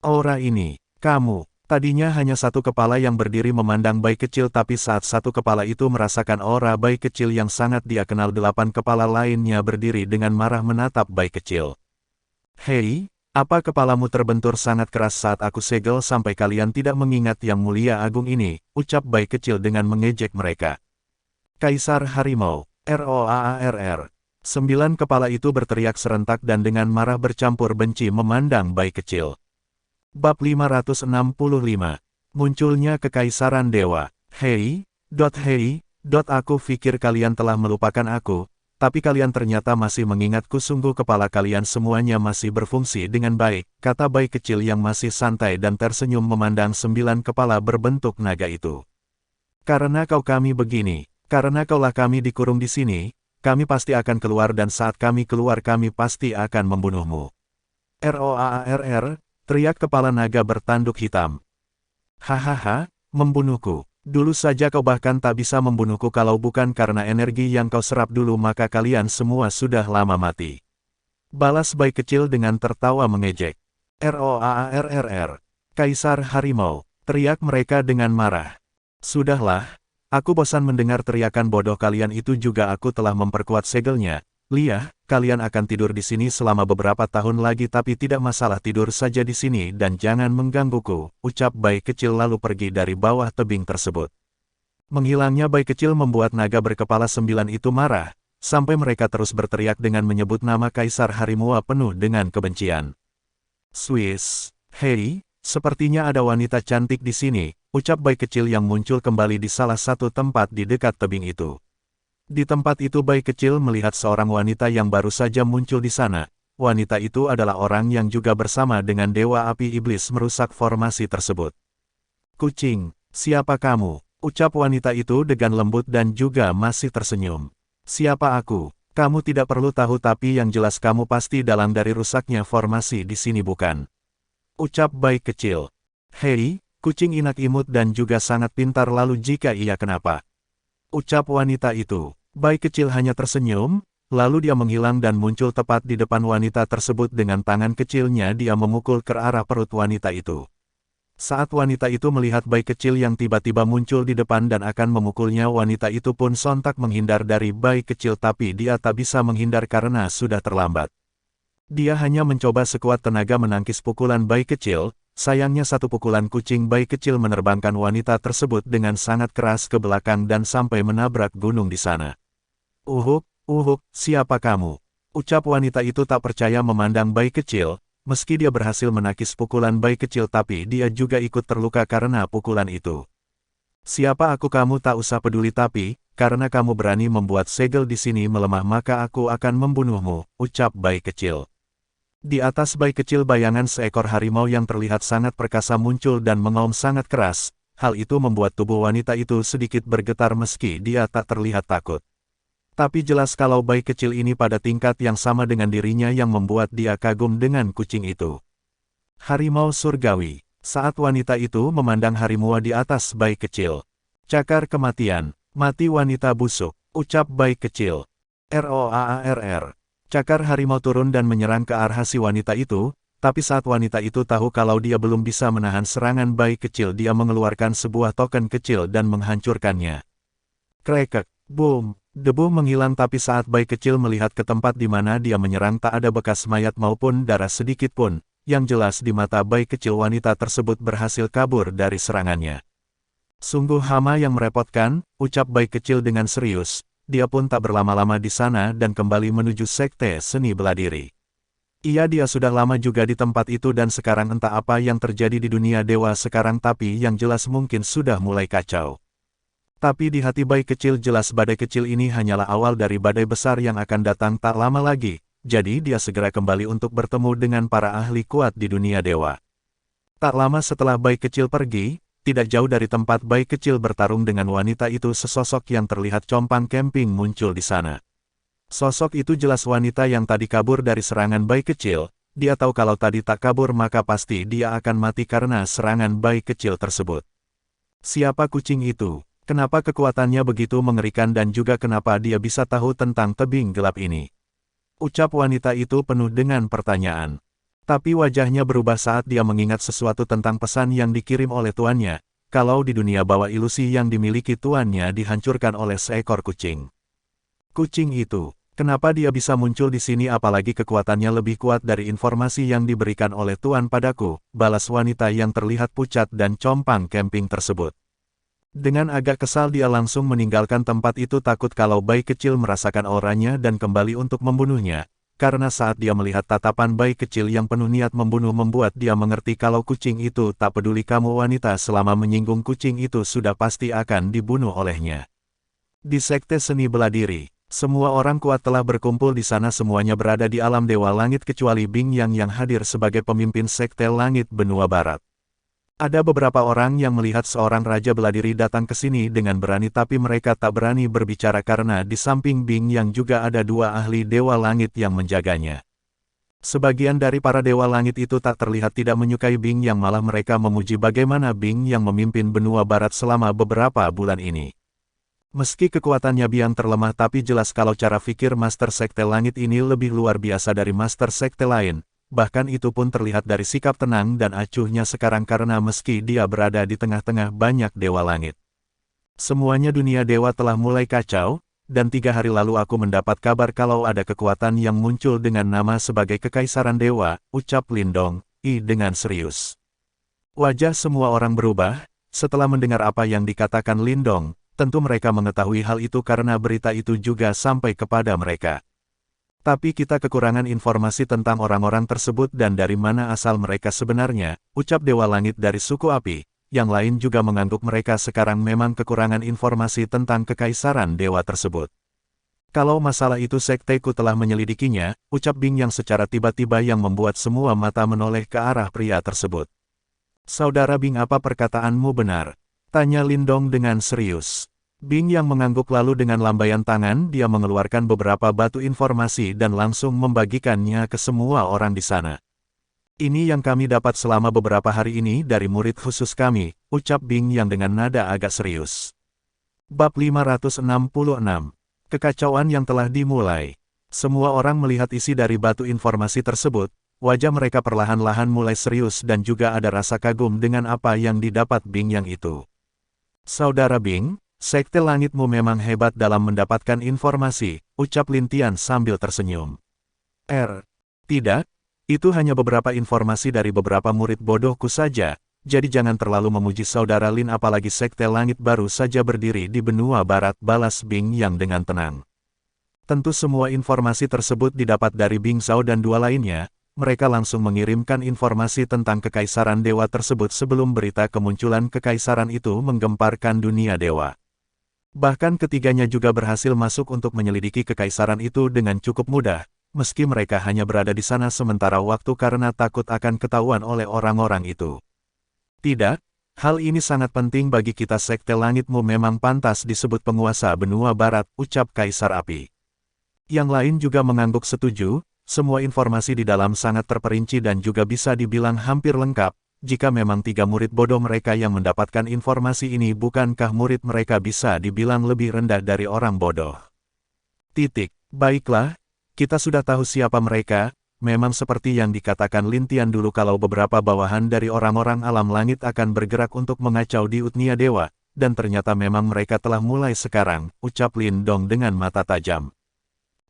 Aura ini, kamu, tadinya hanya 1 kepala yang berdiri memandang bayi kecil tapi saat 1 kepala itu merasakan aura bayi kecil yang sangat dia kenal 8 kepala lainnya berdiri dengan marah menatap bayi kecil. Hei, apa kepalamu terbentur sangat keras saat aku segel sampai kalian tidak mengingat yang mulia agung ini, ucap bayi kecil dengan mengejek mereka. Kaisar Harimau, ROAARR. 9 kepala itu berteriak serentak dan dengan marah bercampur benci memandang bayi kecil. Bab 565. Munculnya Kekaisaran Dewa. Hei, aku pikir kalian telah melupakan aku, tapi kalian ternyata masih mengingatku. Sungguh kepala kalian semuanya masih berfungsi dengan baik, kata bayi kecil yang masih santai dan tersenyum memandang 9 kepala berbentuk naga itu. Karena kami begini, karena kaulah kami dikurung di sini, kami pasti akan keluar dan saat kami keluar kami pasti akan membunuhmu. ROAARR, teriak kepala naga bertanduk hitam. Hahaha, membunuhku. Dulu saja kau bahkan tak bisa membunuhku kalau bukan karena energi yang kau serap dulu maka kalian semua sudah lama mati. Balas bayi kecil dengan tertawa mengejek. ROAARRR. Kaisar Harimau, teriak mereka dengan marah. Sudahlah, aku bosan mendengar teriakan bodoh kalian itu juga aku telah memperkuat segelnya. Liah, kalian akan tidur di sini selama beberapa tahun lagi tapi tidak masalah tidur saja di sini dan jangan menggangguku, ucap bayi kecil lalu pergi dari bawah tebing tersebut. Menghilangnya bayi kecil membuat naga berkepala 9 itu marah, sampai mereka terus berteriak dengan menyebut nama Kaisar Harimau penuh dengan kebencian. Swiss, hei, sepertinya ada wanita cantik di sini, ucap bayi kecil yang muncul kembali di salah satu tempat di dekat tebing itu. Di tempat itu bayi kecil melihat seorang wanita yang baru saja muncul di sana. Wanita itu adalah orang yang juga bersama dengan Dewa Api Iblis merusak formasi tersebut. Kucing, siapa kamu? Ucap wanita itu dengan lembut dan juga masih tersenyum. Siapa aku? Kamu tidak perlu tahu tapi yang jelas kamu pasti dalang dari rusaknya formasi di sini bukan? Ucap bayi kecil. Hei, kucing inak imut dan juga sangat pintar lalu jika iya kenapa? Ucap wanita itu. Bayi kecil hanya tersenyum, lalu dia menghilang dan muncul tepat di depan wanita tersebut dengan tangan kecilnya dia memukul ke arah perut wanita itu. Saat wanita itu melihat bayi kecil yang tiba-tiba muncul di depan dan akan memukulnya wanita itu pun sontak menghindar dari bayi kecil tapi dia tak bisa menghindar karena sudah terlambat. Dia hanya mencoba sekuat tenaga menangkis pukulan bayi kecil, sayangnya satu pukulan kucing bayi kecil menerbangkan wanita tersebut dengan sangat keras ke belakang dan sampai menabrak gunung di sana. Siapa kamu? Ucap wanita itu tak percaya memandang bayi kecil, meski dia berhasil menakis pukulan bayi kecil tapi dia juga ikut terluka karena pukulan itu. Siapa aku kamu tak usah peduli tapi, karena kamu berani membuat segel di sini melemah maka aku akan membunuhmu, ucap bayi kecil. Di atas bayi kecil bayangan seekor harimau yang terlihat sangat perkasa muncul dan mengaum sangat keras. Hal itu membuat tubuh wanita itu sedikit bergetar meski dia tak terlihat takut. Tapi jelas kalau bayi kecil ini pada tingkat yang sama dengan dirinya yang membuat dia kagum dengan kucing itu. Harimau surgawi. Saat wanita itu memandang harimau di atas bayi kecil. Cakar kematian. Mati wanita busuk. Ucap bayi kecil. ROAARR. Cakar harimau turun dan menyerang ke arah si wanita itu, tapi saat wanita itu tahu kalau dia belum bisa menahan serangan bayi kecil, dia mengeluarkan sebuah token kecil dan menghancurkannya. Krekek. Boom. Debu menghilang tapi saat bayi kecil melihat ke tempat di mana dia menyerang tak ada bekas mayat maupun darah sedikit pun, yang jelas di mata bayi kecil wanita tersebut berhasil kabur dari serangannya. Sungguh hama yang merepotkan, ucap bayi kecil dengan serius, dia pun tak berlama-lama di sana dan kembali menuju sekte seni bela diri. Dia sudah lama juga di tempat itu dan sekarang entah apa yang terjadi di dunia dewa sekarang tapi yang jelas mungkin sudah mulai kacau. Tapi di hati bayi kecil jelas badai kecil ini hanyalah awal dari badai besar yang akan datang tak lama lagi, jadi dia segera kembali untuk bertemu dengan para ahli kuat di dunia dewa. Tak lama setelah bayi kecil pergi, tidak jauh dari tempat bayi kecil bertarung dengan wanita itu sesosok yang terlihat compang camping muncul di sana. Sosok itu jelas wanita yang tadi kabur dari serangan bayi kecil, dia tahu kalau tadi tak kabur maka pasti dia akan mati karena serangan bayi kecil tersebut. Siapa kucing itu? Kenapa kekuatannya begitu mengerikan dan juga kenapa dia bisa tahu tentang tebing gelap ini? Ucap wanita itu penuh dengan pertanyaan. Tapi wajahnya berubah saat dia mengingat sesuatu tentang pesan yang dikirim oleh tuannya, kalau di dunia bawah ilusi yang dimiliki tuannya dihancurkan oleh seekor kucing. Kucing itu, kenapa dia bisa muncul di sini apalagi kekuatannya lebih kuat dari informasi yang diberikan oleh tuan padaku, balas wanita yang terlihat pucat dan compang camping tersebut. Dengan agak kesal dia langsung meninggalkan tempat itu takut kalau bayi kecil merasakan auranya dan kembali untuk membunuhnya, karena saat dia melihat tatapan bayi kecil yang penuh niat membunuh membuat dia mengerti kalau kucing itu tak peduli kamu wanita selama menyinggung kucing itu sudah pasti akan dibunuh olehnya. Di sekte seni bela diri, semua orang kuat telah berkumpul di sana semuanya berada di alam dewa langit kecuali Bing yang hadir sebagai pemimpin sekte langit benua barat. Ada beberapa orang yang melihat seorang raja bela diri datang ke sini dengan berani tapi mereka tak berani berbicara karena di samping Bing yang juga ada dua ahli dewa langit yang menjaganya. Sebagian dari para dewa langit itu tak terlihat tidak menyukai Bing yang malah mereka memuji bagaimana Bing yang memimpin benua barat selama beberapa bulan ini. Meski kekuatannya Biang terlemah tapi jelas kalau cara pikir Master Sekte Langit ini lebih luar biasa dari Master Sekte lain. Bahkan itu pun terlihat dari sikap tenang dan acuhnya sekarang karena meski dia berada di tengah-tengah banyak dewa langit. Semuanya dunia dewa telah mulai kacau, dan 3 hari lalu aku mendapat kabar kalau ada kekuatan yang muncul dengan nama sebagai Kekaisaran Dewa, ucap Lindong, dengan serius. Wajah semua orang berubah, setelah mendengar apa yang dikatakan Lindong, tentu mereka mengetahui hal itu karena berita itu juga sampai kepada mereka. Tapi kita kekurangan informasi tentang orang-orang tersebut dan dari mana asal mereka sebenarnya, ucap Dewa Langit dari suku api. Yang lain juga mengangguk mereka sekarang memang kekurangan informasi tentang Kekaisaran Dewa tersebut. Kalau masalah itu sekteku telah menyelidikinya, ucap Bing yang secara tiba-tiba yang membuat semua mata menoleh ke arah pria tersebut. Saudara Bing, apa perkataanmu benar? Tanya Lindong dengan serius. Bing yang mengangguk lalu dengan lambaian tangan dia mengeluarkan beberapa batu informasi dan langsung membagikannya ke semua orang di sana. Ini yang kami dapat selama beberapa hari ini dari murid khusus kami, ucap Bing yang dengan nada agak serius. Bab 566. Kekacauan yang telah dimulai. Semua orang melihat isi dari batu informasi tersebut, wajah mereka perlahan-lahan mulai serius dan juga ada rasa kagum dengan apa yang didapat Bing yang itu. Saudara Bing, Sekte Langitmu memang hebat dalam mendapatkan informasi, ucap Lintian sambil tersenyum. Tidak, itu hanya beberapa informasi dari beberapa murid bodohku saja, jadi jangan terlalu memuji saudara Lin apalagi Sekte Langit baru saja berdiri di benua barat, balas Bing yang dengan tenang. Tentu semua informasi tersebut didapat dari Bing Zhao dan dua lainnya, mereka langsung mengirimkan informasi tentang Kekaisaran Dewa tersebut sebelum berita kemunculan Kekaisaran itu menggemparkan dunia dewa. Bahkan ketiganya juga berhasil masuk untuk menyelidiki kekaisaran itu dengan cukup mudah, meski mereka hanya berada di sana sementara waktu karena takut akan ketahuan oleh orang-orang itu. Tidak, hal ini sangat penting bagi kita. Sekte Langitmu memang pantas disebut penguasa benua barat, ucap Kaisar Api. Yang lain juga mengangguk setuju, semua informasi di dalam sangat terperinci dan juga bisa dibilang hampir lengkap. Jika memang 3 murid bodoh mereka yang mendapatkan informasi ini, bukankah murid mereka bisa dibilang lebih rendah dari orang bodoh? Baiklah, kita sudah tahu siapa mereka. Memang seperti yang dikatakan Lin Tian dulu kalau beberapa bawahan dari orang-orang alam langit akan bergerak untuk mengacau di Utnia Dewa, dan ternyata memang mereka telah mulai sekarang, ucap Lin Dong dengan mata tajam.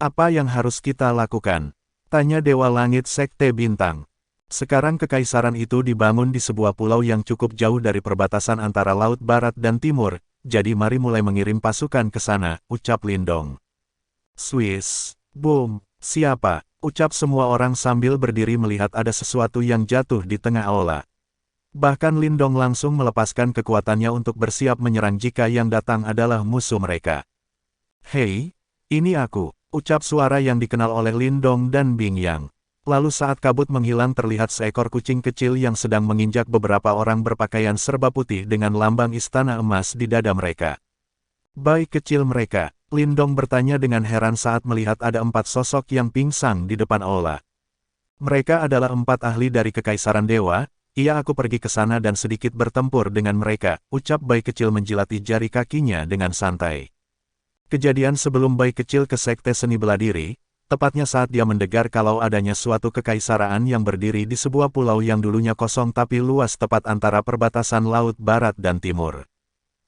Apa yang harus kita lakukan? Tanya Dewa Langit Sekte Bintang. Sekarang kekaisaran itu dibangun di sebuah pulau yang cukup jauh dari perbatasan antara Laut Barat dan Timur, jadi mari mulai mengirim pasukan ke sana, ucap Lin Dong. Swiss, boom, siapa? Ucap semua orang sambil berdiri melihat ada sesuatu yang jatuh di tengah aula. Bahkan Lin Dong langsung melepaskan kekuatannya untuk bersiap menyerang jika yang datang adalah musuh mereka. Hei, ini aku, ucap suara yang dikenal oleh Lin Dong dan Bing Yang. Lalu saat kabut menghilang terlihat seekor kucing kecil yang sedang menginjak beberapa orang berpakaian serba putih dengan lambang istana emas di dada mereka. Bayi kecil mereka, Lin Dong bertanya dengan heran saat melihat ada 4 sosok yang pingsan di depan aula. Mereka adalah 4 ahli dari Kekaisaran Dewa. Aku pergi ke sana dan sedikit bertempur dengan mereka, ucap bayi kecil menjilati jari kakinya dengan santai. Kejadian sebelum bayi kecil ke Sekte Seni Bela Diri, tepatnya saat dia mendengar kalau adanya suatu kekaisaraan yang berdiri di sebuah pulau yang dulunya kosong tapi luas tepat antara perbatasan Laut Barat dan Timur.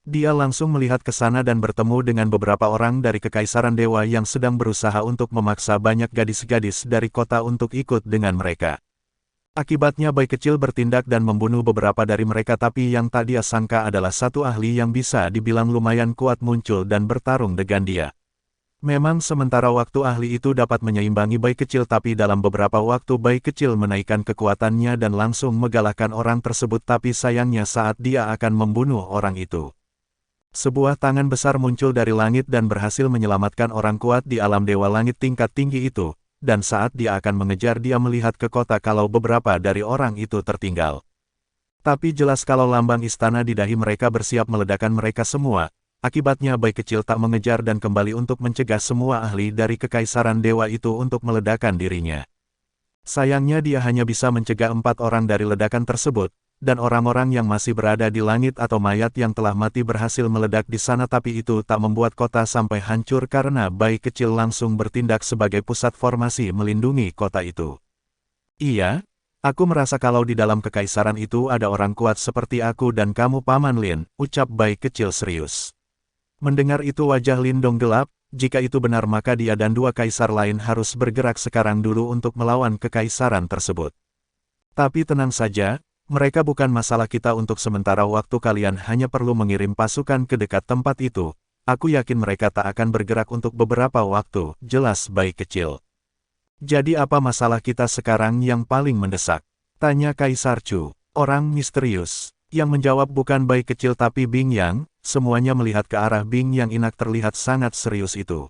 Dia langsung melihat ke sana dan bertemu dengan beberapa orang dari Kekaisaran Dewa yang sedang berusaha untuk memaksa banyak gadis-gadis dari kota untuk ikut dengan mereka. Akibatnya bayi kecil bertindak dan membunuh beberapa dari mereka, tapi yang tak dia sangka adalah satu ahli yang bisa dibilang lumayan kuat muncul dan bertarung dengan dia. Memang sementara waktu ahli itu dapat menyeimbangi bayi kecil, tapi dalam beberapa waktu bayi kecil menaikkan kekuatannya dan langsung mengalahkan orang tersebut, tapi sayangnya saat dia akan membunuh orang itu, sebuah tangan besar muncul dari langit dan berhasil menyelamatkan orang kuat di alam dewa langit tingkat tinggi itu, dan saat dia akan mengejar dia melihat ke kota kalau beberapa dari orang itu tertinggal. Tapi jelas kalau lambang istana di dahi mereka bersiap meledakkan mereka semua. Akibatnya bayi kecil tak mengejar dan kembali untuk mencegah semua ahli dari Kekaisaran Dewa itu untuk meledakkan dirinya. Sayangnya dia hanya bisa mencegah 4 orang dari ledakan tersebut, dan orang-orang yang masih berada di langit atau mayat yang telah mati berhasil meledak di sana, tapi itu tak membuat kota sampai hancur karena bayi kecil langsung bertindak sebagai pusat formasi melindungi kota itu. Iya, aku merasa kalau di dalam kekaisaran itu ada orang kuat seperti aku dan kamu Paman Lin, ucap bayi kecil serius. Mendengar itu wajah Lin Dong gelap, jika itu benar maka dia dan 2 kaisar lain harus bergerak sekarang dulu untuk melawan kekaisaran tersebut. Tapi tenang saja, mereka bukan masalah kita untuk sementara waktu, kalian hanya perlu mengirim pasukan ke dekat tempat itu. Aku yakin mereka tak akan bergerak untuk beberapa waktu, jelas bayi kecil. Jadi apa masalah kita sekarang yang paling mendesak? Tanya Kaisar Chu, orang misterius. Yang menjawab bukan bayi kecil tapi Bing Yang. Semuanya melihat ke arah Bing Yang Inak terlihat sangat serius itu.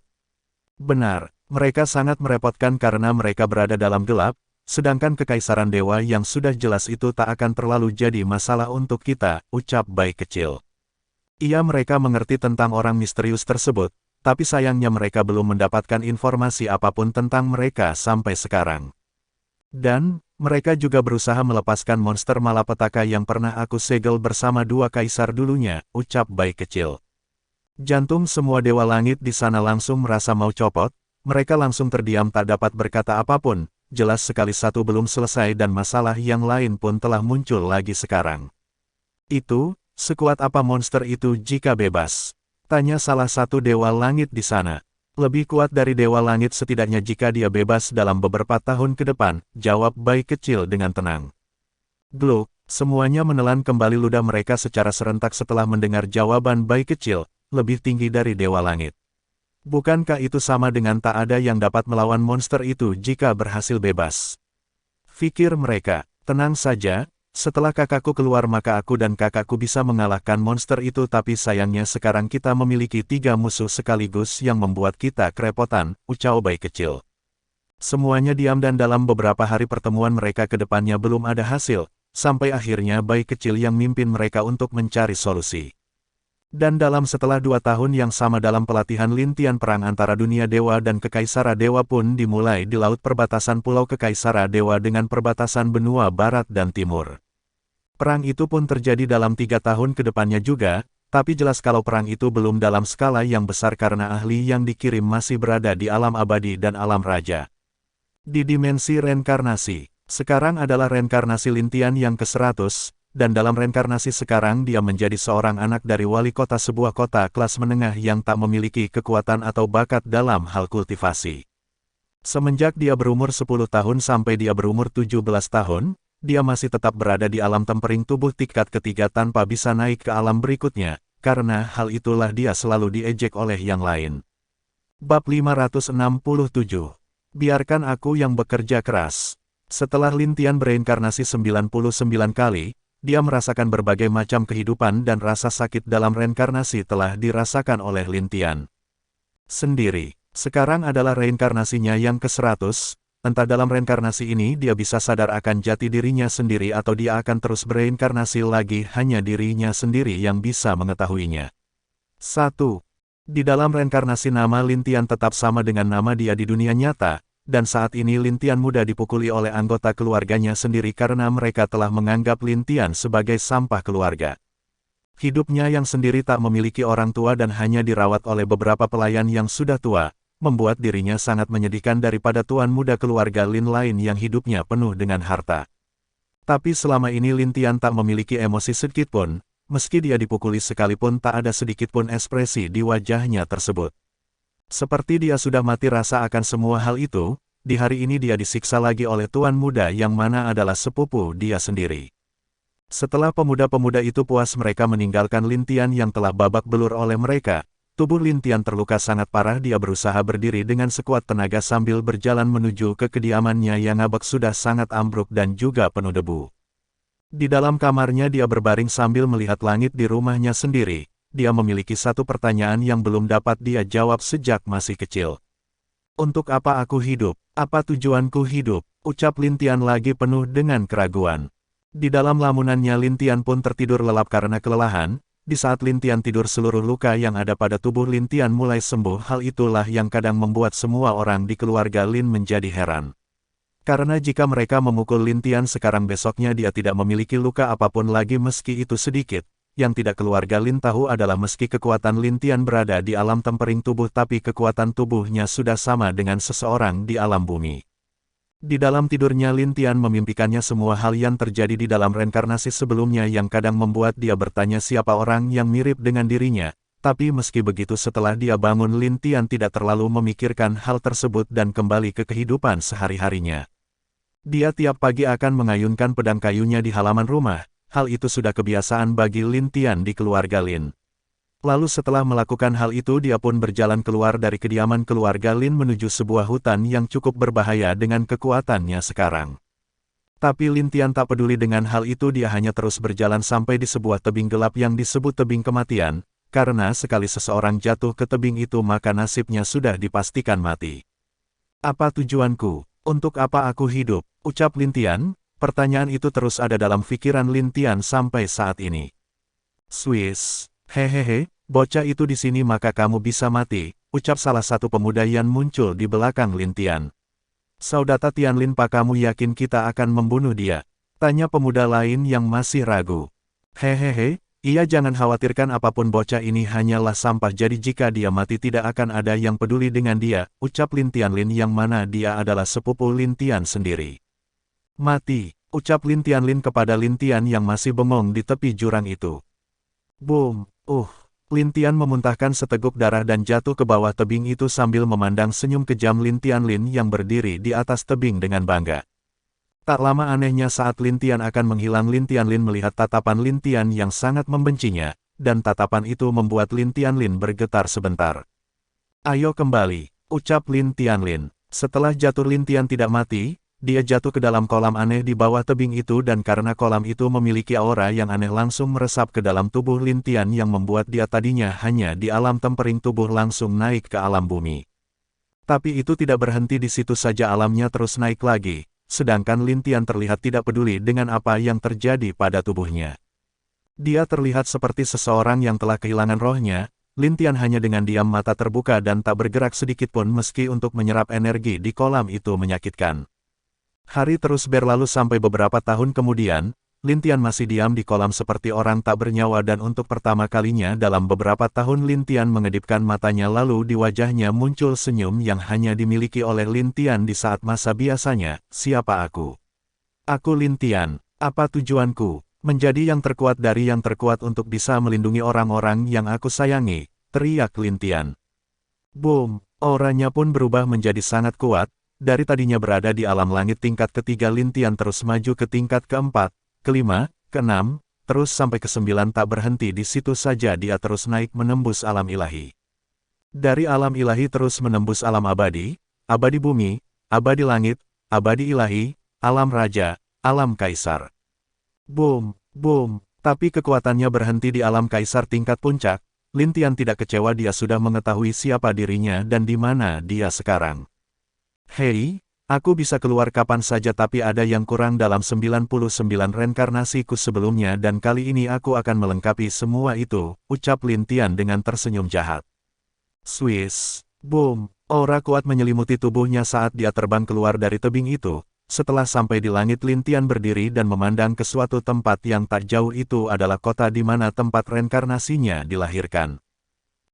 Benar, mereka sangat merepotkan karena mereka berada dalam gelap, sedangkan Kekaisaran Dewa yang sudah jelas itu tak akan terlalu jadi masalah untuk kita, ucap bayi kecil. Mereka mengerti tentang orang misterius tersebut, tapi sayangnya mereka belum mendapatkan informasi apapun tentang mereka sampai sekarang. Dan, mereka juga berusaha melepaskan monster malapetaka yang pernah aku segel bersama 2 kaisar dulunya, ucap bayi kecil. Jantung semua dewa langit di sana langsung merasa mau copot, mereka langsung terdiam tak dapat berkata apapun, jelas sekali satu belum selesai dan masalah yang lain pun telah muncul lagi sekarang. Itu, sekuat apa monster itu jika bebas? Tanya salah satu dewa langit di sana. Lebih kuat dari dewa langit setidaknya jika dia bebas dalam beberapa tahun ke depan, jawab bayi kecil dengan tenang. Gluk, semuanya menelan kembali ludah mereka secara serentak setelah mendengar jawaban bayi kecil, lebih tinggi dari dewa langit. Bukankah itu sama dengan tak ada yang dapat melawan monster itu jika berhasil bebas? Fikir mereka, tenang saja. Setelah kakakku keluar maka aku dan kakakku bisa mengalahkan monster itu, tapi sayangnya sekarang kita memiliki 3 musuh sekaligus yang membuat kita kerepotan, ucap bayi kecil. Semuanya diam dan dalam beberapa hari pertemuan mereka ke depannya belum ada hasil, sampai akhirnya bayi kecil yang mimpin mereka untuk mencari solusi. Dan dalam setelah 2 tahun yang sama dalam pelatihan lintian perang antara dunia dewa dan Kekaisara Dewa pun dimulai di laut perbatasan Pulau Kekaisara Dewa dengan perbatasan benua barat dan timur. Perang itu pun terjadi dalam 3 tahun ke depannya juga, tapi jelas kalau perang itu belum dalam skala yang besar karena ahli yang dikirim masih berada di alam abadi dan alam raja. Di dimensi reinkarnasi, sekarang adalah reinkarnasi lintian yang ke-100, dan dalam reinkarnasi sekarang dia menjadi seorang anak dari wali kota sebuah kota kelas menengah yang tak memiliki kekuatan atau bakat dalam hal kultivasi. Semenjak dia berumur 10 tahun sampai dia berumur 17 tahun, dia masih tetap berada di alam tempering tubuh tingkat ketiga tanpa bisa naik ke alam berikutnya, karena hal itulah dia selalu diejek oleh yang lain. Bab 567. Biarkan aku yang bekerja keras. Setelah lintian bereinkarnasi 99 kali, dia merasakan berbagai macam kehidupan dan rasa sakit dalam reinkarnasi telah dirasakan oleh lintian sendiri. Sekarang adalah reinkarnasinya yang ke-100, entah dalam reinkarnasi ini dia bisa sadar akan jati dirinya sendiri atau dia akan terus bereinkarnasi lagi hanya dirinya sendiri yang bisa mengetahuinya. 1. Di dalam reinkarnasi nama lintian tetap sama dengan nama dia di dunia nyata, dan saat ini lintian muda dipukuli oleh anggota keluarganya sendiri karena mereka telah menganggap lintian sebagai sampah keluarga. Hidupnya yang sendiri tak memiliki orang tua dan hanya dirawat oleh beberapa pelayan yang sudah tua, membuat dirinya sangat menyedihkan daripada tuan muda keluarga Lin lain yang hidupnya penuh dengan harta. Tapi selama ini lintian tak memiliki emosi sedikitpun. Meski dia dipukuli sekalipun tak ada sedikitpun ekspresi di wajahnya tersebut. Seperti dia sudah mati rasa akan semua hal itu, di hari ini dia disiksa lagi oleh tuan muda yang mana adalah sepupu dia sendiri. Setelah pemuda-pemuda itu puas mereka meninggalkan lintian yang telah babak belur oleh mereka, tubuh lintian terluka sangat parah dia berusaha berdiri dengan sekuat tenaga sambil berjalan menuju ke kediamannya yang ngabak sudah sangat ambruk dan juga penuh debu. Di dalam kamarnya dia berbaring sambil melihat langit di rumahnya sendiri. Dia memiliki satu pertanyaan yang belum dapat dia jawab sejak masih kecil. Untuk apa aku hidup? Apa tujuanku hidup? Ucap lintian lagi penuh dengan keraguan. Di dalam lamunannya lintian pun tertidur lelap karena kelelahan. Di saat lintian tidur seluruh luka yang ada pada tubuh lintian mulai sembuh. Hal itulah yang kadang membuat semua orang di keluarga Lin menjadi heran. Karena jika mereka memukul lintian sekarang besoknya dia tidak memiliki luka apapun lagi meski itu sedikit. Yang tidak keluarga Lin tahu adalah meski kekuatan lintian berada di alam tempering tubuh tapi kekuatan tubuhnya sudah sama dengan seseorang di alam bumi. Di dalam tidurnya lintian memimpikannya semua hal yang terjadi di dalam reinkarnasi sebelumnya yang kadang membuat dia bertanya siapa orang yang mirip dengan dirinya. Tapi meski begitu setelah dia bangun lintian tidak terlalu memikirkan hal tersebut dan kembali ke kehidupan sehari-harinya. Dia tiap pagi akan mengayunkan pedang kayunya di halaman rumah, hal itu sudah kebiasaan bagi lintian di keluarga Lin. Lalu setelah melakukan hal itu dia pun berjalan keluar dari kediaman keluarga Lin menuju sebuah hutan yang cukup berbahaya dengan kekuatannya sekarang. Tapi lintian tak peduli dengan hal itu dia hanya terus berjalan sampai di sebuah tebing gelap yang disebut tebing kematian, karena sekali seseorang jatuh ke tebing itu maka nasibnya sudah dipastikan mati. Apa tujuanku? Untuk apa aku hidup? Ucap lintian, pertanyaan itu terus ada dalam pikiran lintian sampai saat ini. Swiss, hehehe, bocah itu di sini maka kamu bisa mati, ucap salah satu pemuda yang muncul di belakang lintian. Saudara Tianlin Pak kamu yakin kita akan membunuh dia? Tanya pemuda lain yang masih ragu. Hehehe, iya jangan khawatirkan apapun bocah ini hanyalah sampah jadi jika dia mati tidak akan ada yang peduli dengan dia, ucap lintian Lin yang mana dia adalah sepupu lintian sendiri. Mati, ucap lintian Lin kepada lintian yang masih bengong di tepi jurang itu. Boom, lintian memuntahkan seteguk darah dan jatuh ke bawah tebing itu sambil memandang senyum kejam lintian Lin yang berdiri di atas tebing dengan bangga. Tak lama anehnya saat lintian akan menghilang lintian Lin melihat tatapan lintian yang sangat membencinya, dan tatapan itu membuat lintian Lin bergetar sebentar. Ayo kembali, ucap lintian Lin. Setelah jatuh lintian tidak mati, dia jatuh ke dalam kolam aneh di bawah tebing itu dan karena kolam itu memiliki aura yang aneh langsung meresap ke dalam tubuh lintian yang membuat dia tadinya hanya di alam tempering tubuh langsung naik ke alam bumi. Tapi itu tidak berhenti di situ saja, alamnya terus naik lagi, sedangkan Lin Tian terlihat tidak peduli dengan apa yang terjadi pada tubuhnya. Dia terlihat seperti seseorang yang telah kehilangan rohnya. Lin Tian hanya dengan diam mata terbuka dan tak bergerak sedikitpun meski untuk menyerap energi di kolam itu menyakitkan. Hari terus berlalu sampai beberapa tahun kemudian, Lin Tian masih diam di kolam seperti orang tak bernyawa dan untuk pertama kalinya dalam beberapa tahun Lin Tian mengedipkan matanya lalu di wajahnya muncul senyum yang hanya dimiliki oleh Lin Tian di saat masa biasanya. Siapa aku? Aku Lin Tian. Apa tujuanku? Menjadi yang terkuat dari yang terkuat untuk bisa melindungi orang-orang yang aku sayangi, teriak Lin Tian. Boom! Auranya pun berubah menjadi sangat kuat. Dari tadinya berada di alam langit tingkat ketiga, Lin Tian terus maju ke tingkat keempat, kelima, keenam, terus sampai ke-9 tak berhenti di situ saja dia terus naik menembus alam ilahi. Dari alam ilahi terus menembus alam abadi bumi, abadi langit, abadi ilahi, alam raja, alam kaisar. Boom, boom, tapi kekuatannya berhenti di alam kaisar tingkat puncak. Lin Tian tidak kecewa, dia sudah mengetahui siapa dirinya dan di mana dia sekarang. Hei, aku bisa keluar kapan saja tapi ada yang kurang dalam 99 reinkarnasiku sebelumnya dan kali ini aku akan melengkapi semua itu, ucap Lin Tian dengan tersenyum jahat. Swiss, boom, aura kuat menyelimuti tubuhnya saat dia terbang keluar dari tebing itu. Setelah sampai di langit, Lin Tian berdiri dan memandang ke suatu tempat yang tak jauh. Itu adalah kota di mana tempat reinkarnasinya dilahirkan.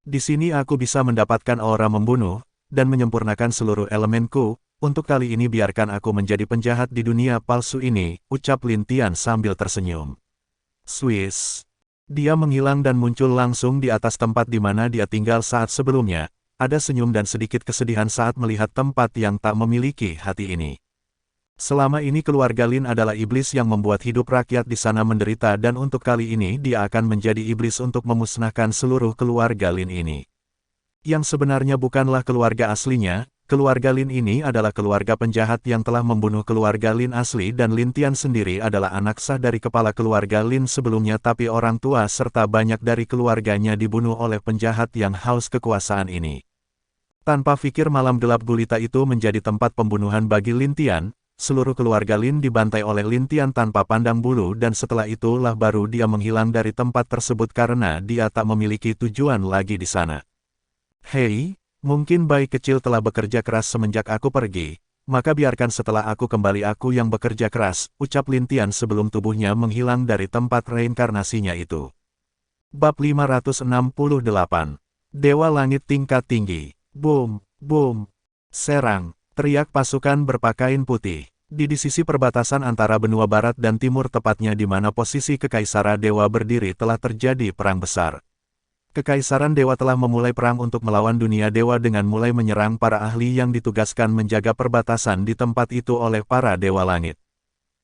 Di sini aku bisa mendapatkan aura membunuh dan menyempurnakan seluruh elemenku. Untuk kali ini biarkan aku menjadi penjahat di dunia palsu ini, ucap Lin Tian sambil tersenyum. Swiss. Dia menghilang dan muncul langsung di atas tempat di mana dia tinggal saat sebelumnya. Ada senyum dan sedikit kesedihan saat melihat tempat yang tak memiliki hati ini. Selama ini keluarga Lin adalah iblis yang membuat hidup rakyat di sana menderita dan untuk kali ini dia akan menjadi iblis untuk memusnahkan seluruh keluarga Lin ini. Yang sebenarnya bukanlah keluarga aslinya, keluarga Lin ini adalah keluarga penjahat yang telah membunuh keluarga Lin asli dan Lin Tian sendiri adalah anak sah dari kepala keluarga Lin sebelumnya tapi orang tua serta banyak dari keluarganya dibunuh oleh penjahat yang haus kekuasaan ini. Tanpa pikir malam gelap gulita itu menjadi tempat pembunuhan bagi Lin Tian, seluruh keluarga Lin dibantai oleh Lin Tian tanpa pandang bulu dan setelah itulah baru dia menghilang dari tempat tersebut karena dia tak memiliki tujuan lagi di sana. Hei, mungkin bayi kecil telah bekerja keras semenjak aku pergi, maka biarkan setelah aku kembali aku yang bekerja keras, ucap Lin Tian sebelum tubuhnya menghilang dari tempat reinkarnasinya itu. Bab 568. Dewa Langit Tingkat Tinggi. Boom, boom. Serang, teriak pasukan berpakaian putih. Di sisi perbatasan antara benua barat dan timur tepatnya di mana posisi Kekaisaran Dewa berdiri telah terjadi perang besar. Kekaisaran Dewa telah memulai perang untuk melawan dunia dewa dengan mulai menyerang para ahli yang ditugaskan menjaga perbatasan di tempat itu oleh para dewa langit.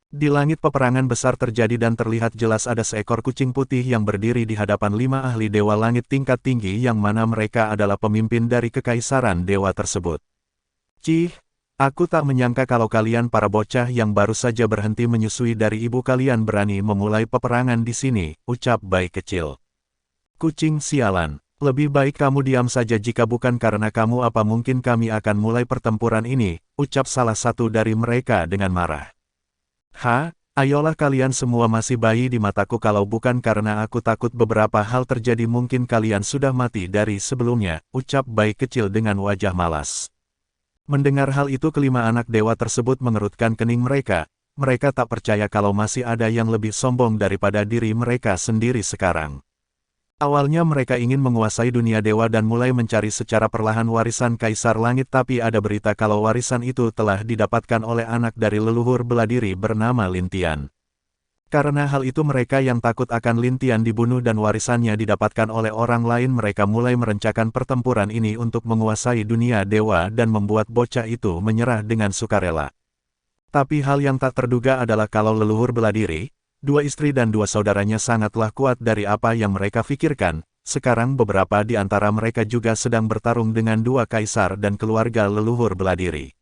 Di langit peperangan besar terjadi dan terlihat jelas ada seekor kucing putih yang berdiri di hadapan 5 ahli dewa langit tingkat tinggi yang mana mereka adalah pemimpin dari Kekaisaran Dewa tersebut. Cih, aku tak menyangka kalau kalian para bocah yang baru saja berhenti menyusui dari ibu kalian berani memulai peperangan di sini, ucap bayi kecil. Kucing sialan, lebih baik kamu diam saja jika bukan karena kamu apa mungkin kami akan mulai pertempuran ini, ucap salah satu dari mereka dengan marah. Ayolah kalian semua masih bayi di mataku kalau bukan karena aku takut beberapa hal terjadi mungkin kalian sudah mati dari sebelumnya, ucap bayi kecil dengan wajah malas. Mendengar hal itu kelima anak dewa tersebut mengerutkan kening mereka tak percaya kalau masih ada yang lebih sombong daripada diri mereka sendiri sekarang. Awalnya mereka ingin menguasai dunia dewa dan mulai mencari secara perlahan warisan Kaisar Langit tapi ada berita kalau warisan itu telah didapatkan oleh anak dari leluhur beladiri bernama Lin Tian. Karena hal itu mereka yang takut akan Lin Tian dibunuh dan warisannya didapatkan oleh orang lain mereka mulai merencanakan pertempuran ini untuk menguasai dunia dewa dan membuat bocah itu menyerah dengan sukarela. Tapi hal yang tak terduga adalah kalau leluhur beladiri, 2 istri dan 2 saudaranya sangatlah kuat dari apa yang mereka pikirkan, sekarang beberapa di antara mereka juga sedang bertarung dengan 2 kaisar dan keluarga leluhur beladiri.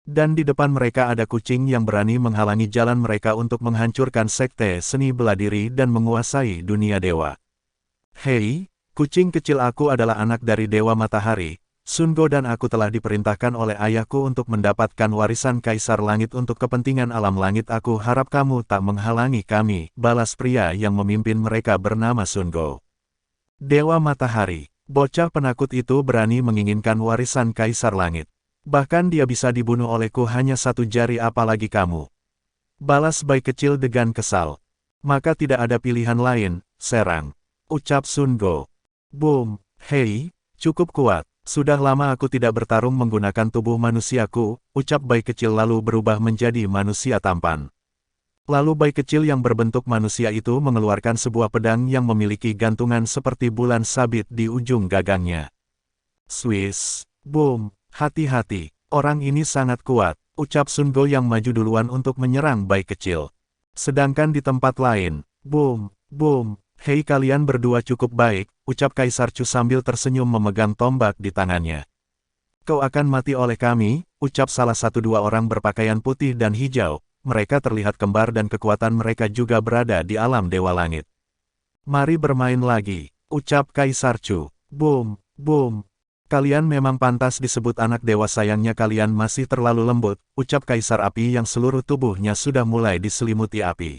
Dan di depan mereka ada kucing yang berani menghalangi jalan mereka untuk menghancurkan sekte seni beladiri dan menguasai dunia dewa. Hei, kucing kecil aku adalah anak dari Dewa Matahari, Sungo dan aku telah diperintahkan oleh ayahku untuk mendapatkan warisan Kaisar Langit untuk kepentingan alam langit. Aku harap kamu tak menghalangi kami, balas pria yang memimpin mereka bernama Sungo. Dewa Matahari, bocah penakut itu berani menginginkan warisan Kaisar Langit. Bahkan dia bisa dibunuh olehku hanya satu jari, apalagi kamu. Balas bayi kecil dengan kesal. Maka tidak ada pilihan lain, serang. Ucap Sungo. Boom, hei, cukup kuat. Sudah lama aku tidak bertarung menggunakan tubuh manusiaku, ucap bayi kecil lalu berubah menjadi manusia tampan. Lalu bayi kecil yang berbentuk manusia itu mengeluarkan sebuah pedang yang memiliki gantungan seperti bulan sabit di ujung gagangnya. Swiss, boom, hati-hati, orang ini sangat kuat, ucap Sungo yang maju duluan untuk menyerang bayi kecil. Sedangkan di tempat lain, boom, boom. Hei, kalian berdua cukup baik, ucap Kaisar Chu sambil tersenyum memegang tombak di tangannya. Kau akan mati oleh kami, ucap salah satu dua orang berpakaian putih dan hijau. Mereka terlihat kembar dan kekuatan mereka juga berada di alam Dewa Langit. Mari bermain lagi, ucap Kaisar Chu. Boom, boom. Kalian memang pantas disebut anak dewa, sayangnya kalian masih terlalu lembut, ucap Kaisar Api yang seluruh tubuhnya sudah mulai diselimuti api.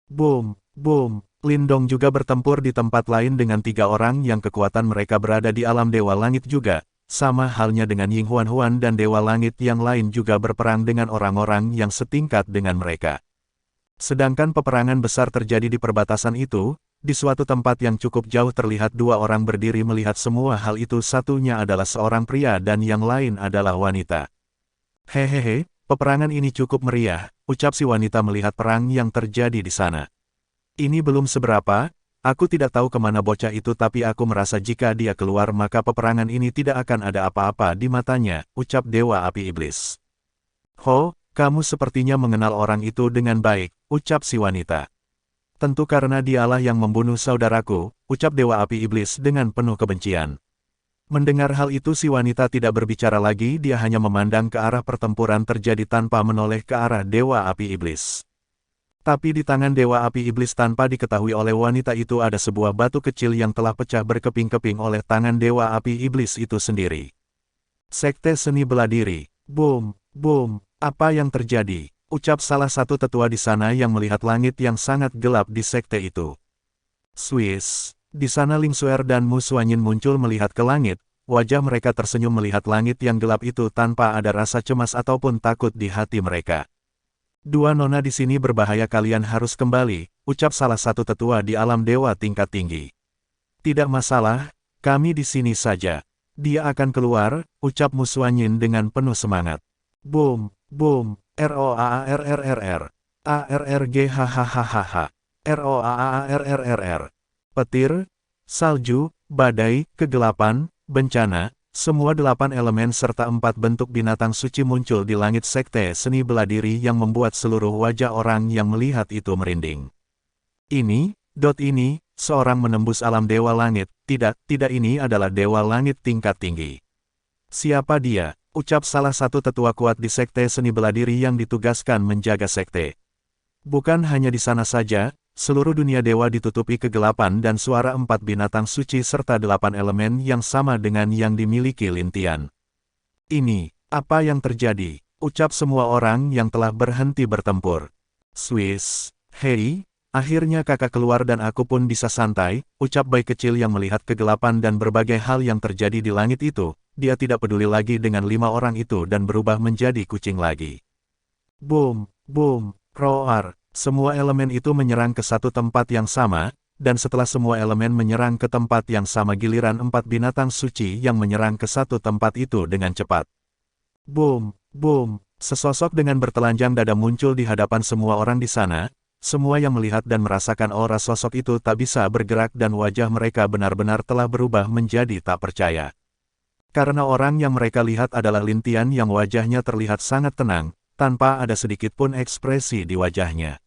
Boom, boom. Lindong juga bertempur di tempat lain dengan 3 orang yang kekuatan mereka berada di alam Dewa Langit juga. Sama halnya dengan Ying Huan dan Dewa Langit yang lain juga berperang dengan orang-orang yang setingkat dengan mereka. Sedangkan peperangan besar terjadi di perbatasan itu, di suatu tempat yang cukup jauh terlihat 2 orang berdiri melihat semua hal itu, satunya adalah seorang pria dan yang lain adalah wanita. Hehehe, peperangan ini cukup meriah, ucap si wanita melihat perang yang terjadi di sana. Ini belum seberapa, aku tidak tahu kemana bocah itu tapi aku merasa jika dia keluar maka peperangan ini tidak akan ada apa-apa di matanya, ucap Dewa Api Iblis. Ho, kamu sepertinya mengenal orang itu dengan baik, ucap si wanita. Tentu karena dialah yang membunuh saudaraku, ucap Dewa Api Iblis dengan penuh kebencian. Mendengar hal itu si wanita tidak berbicara lagi, dia hanya memandang ke arah pertempuran terjadi tanpa menoleh ke arah Dewa Api Iblis. Tapi di tangan Dewa Api Iblis tanpa diketahui oleh wanita itu ada sebuah batu kecil yang telah pecah berkeping-keping oleh tangan Dewa Api Iblis itu sendiri. Sekte Seni Bela Diri. Boom, boom, apa yang terjadi? Ucap salah satu tetua di sana yang melihat langit yang sangat gelap di sekte itu. Swiss, di sana Ling Xuer dan Mu Suanyin muncul melihat ke langit, wajah mereka tersenyum melihat langit yang gelap itu tanpa ada rasa cemas ataupun takut di hati mereka. 2 nona di sini berbahaya, kalian harus kembali, ucap salah satu tetua di alam dewa tingkat tinggi. Tidak masalah, kami di sini saja. Dia akan keluar, ucap Mu Suanyin dengan penuh semangat. Boom, boom, ROAARRRR. ARRGHHHH. ROAARRRR. Petir, salju, badai, kegelapan, bencana. Semua 8 elemen serta 4 bentuk binatang suci muncul di langit sekte seni bela diri yang membuat seluruh wajah orang yang melihat itu merinding. Ini, seorang menembus alam dewa langit, tidak ini adalah dewa langit tingkat tinggi. Siapa dia? Ucap salah satu tetua kuat di sekte seni bela diri yang ditugaskan menjaga sekte. Bukan hanya di sana saja, seluruh dunia dewa ditutupi kegelapan dan suara 4 binatang suci serta 8 elemen yang sama dengan yang dimiliki Lin Tian. Ini, apa yang terjadi? Ucap semua orang yang telah berhenti bertempur. Swiss, hei, akhirnya kakak keluar dan aku pun bisa santai, ucap bayi kecil yang melihat kegelapan dan berbagai hal yang terjadi di langit itu. Dia tidak peduli lagi dengan 5 orang itu dan berubah menjadi kucing lagi. Boom, boom, roar. Semua elemen itu menyerang ke satu tempat yang sama, dan setelah semua elemen menyerang ke tempat yang sama giliran 4 binatang suci yang menyerang ke satu tempat itu dengan cepat. Boom, boom, sesosok dengan bertelanjang dada muncul di hadapan semua orang di sana, semua yang melihat dan merasakan aura sosok itu tak bisa bergerak dan wajah mereka benar-benar telah berubah menjadi tak percaya. Karena orang yang mereka lihat adalah Lin Tian yang wajahnya terlihat sangat tenang, tanpa ada sedikit pun ekspresi di wajahnya.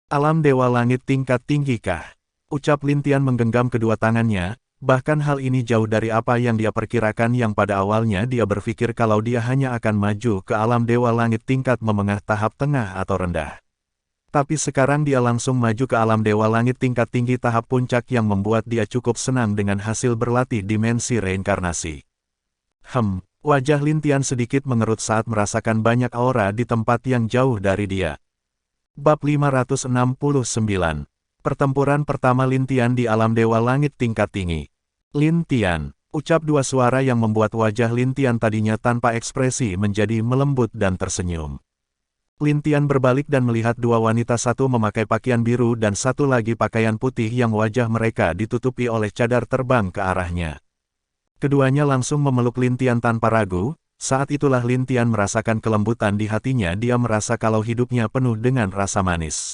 Alam dewa langit tingkat tinggi kah? Ucap Lin Tian menggenggam kedua tangannya, bahkan hal ini jauh dari apa yang dia perkirakan yang pada awalnya dia berpikir kalau dia hanya akan maju ke alam dewa langit tingkat menengah tahap tengah atau rendah. Tapi sekarang dia langsung maju ke alam dewa langit tingkat tinggi tahap puncak yang membuat dia cukup senang dengan hasil berlatih dimensi reinkarnasi. Wajah Lin Tian sedikit mengerut saat merasakan banyak aura di tempat yang jauh dari dia. Bab 569. Pertempuran pertama Lin Tian di alam Dewa Langit tingkat tinggi. Lin Tian, ucap dua suara yang membuat wajah Lin Tian tadinya tanpa ekspresi menjadi melembut dan tersenyum. Lin Tian berbalik dan melihat dua wanita, satu memakai pakaian biru dan satu lagi pakaian putih yang wajah mereka ditutupi oleh cadar terbang ke arahnya. Keduanya langsung memeluk Lin Tian tanpa ragu. Saat itulah Lin Tian merasakan kelembutan di hatinya. Dia merasa kalau hidupnya penuh dengan rasa manis.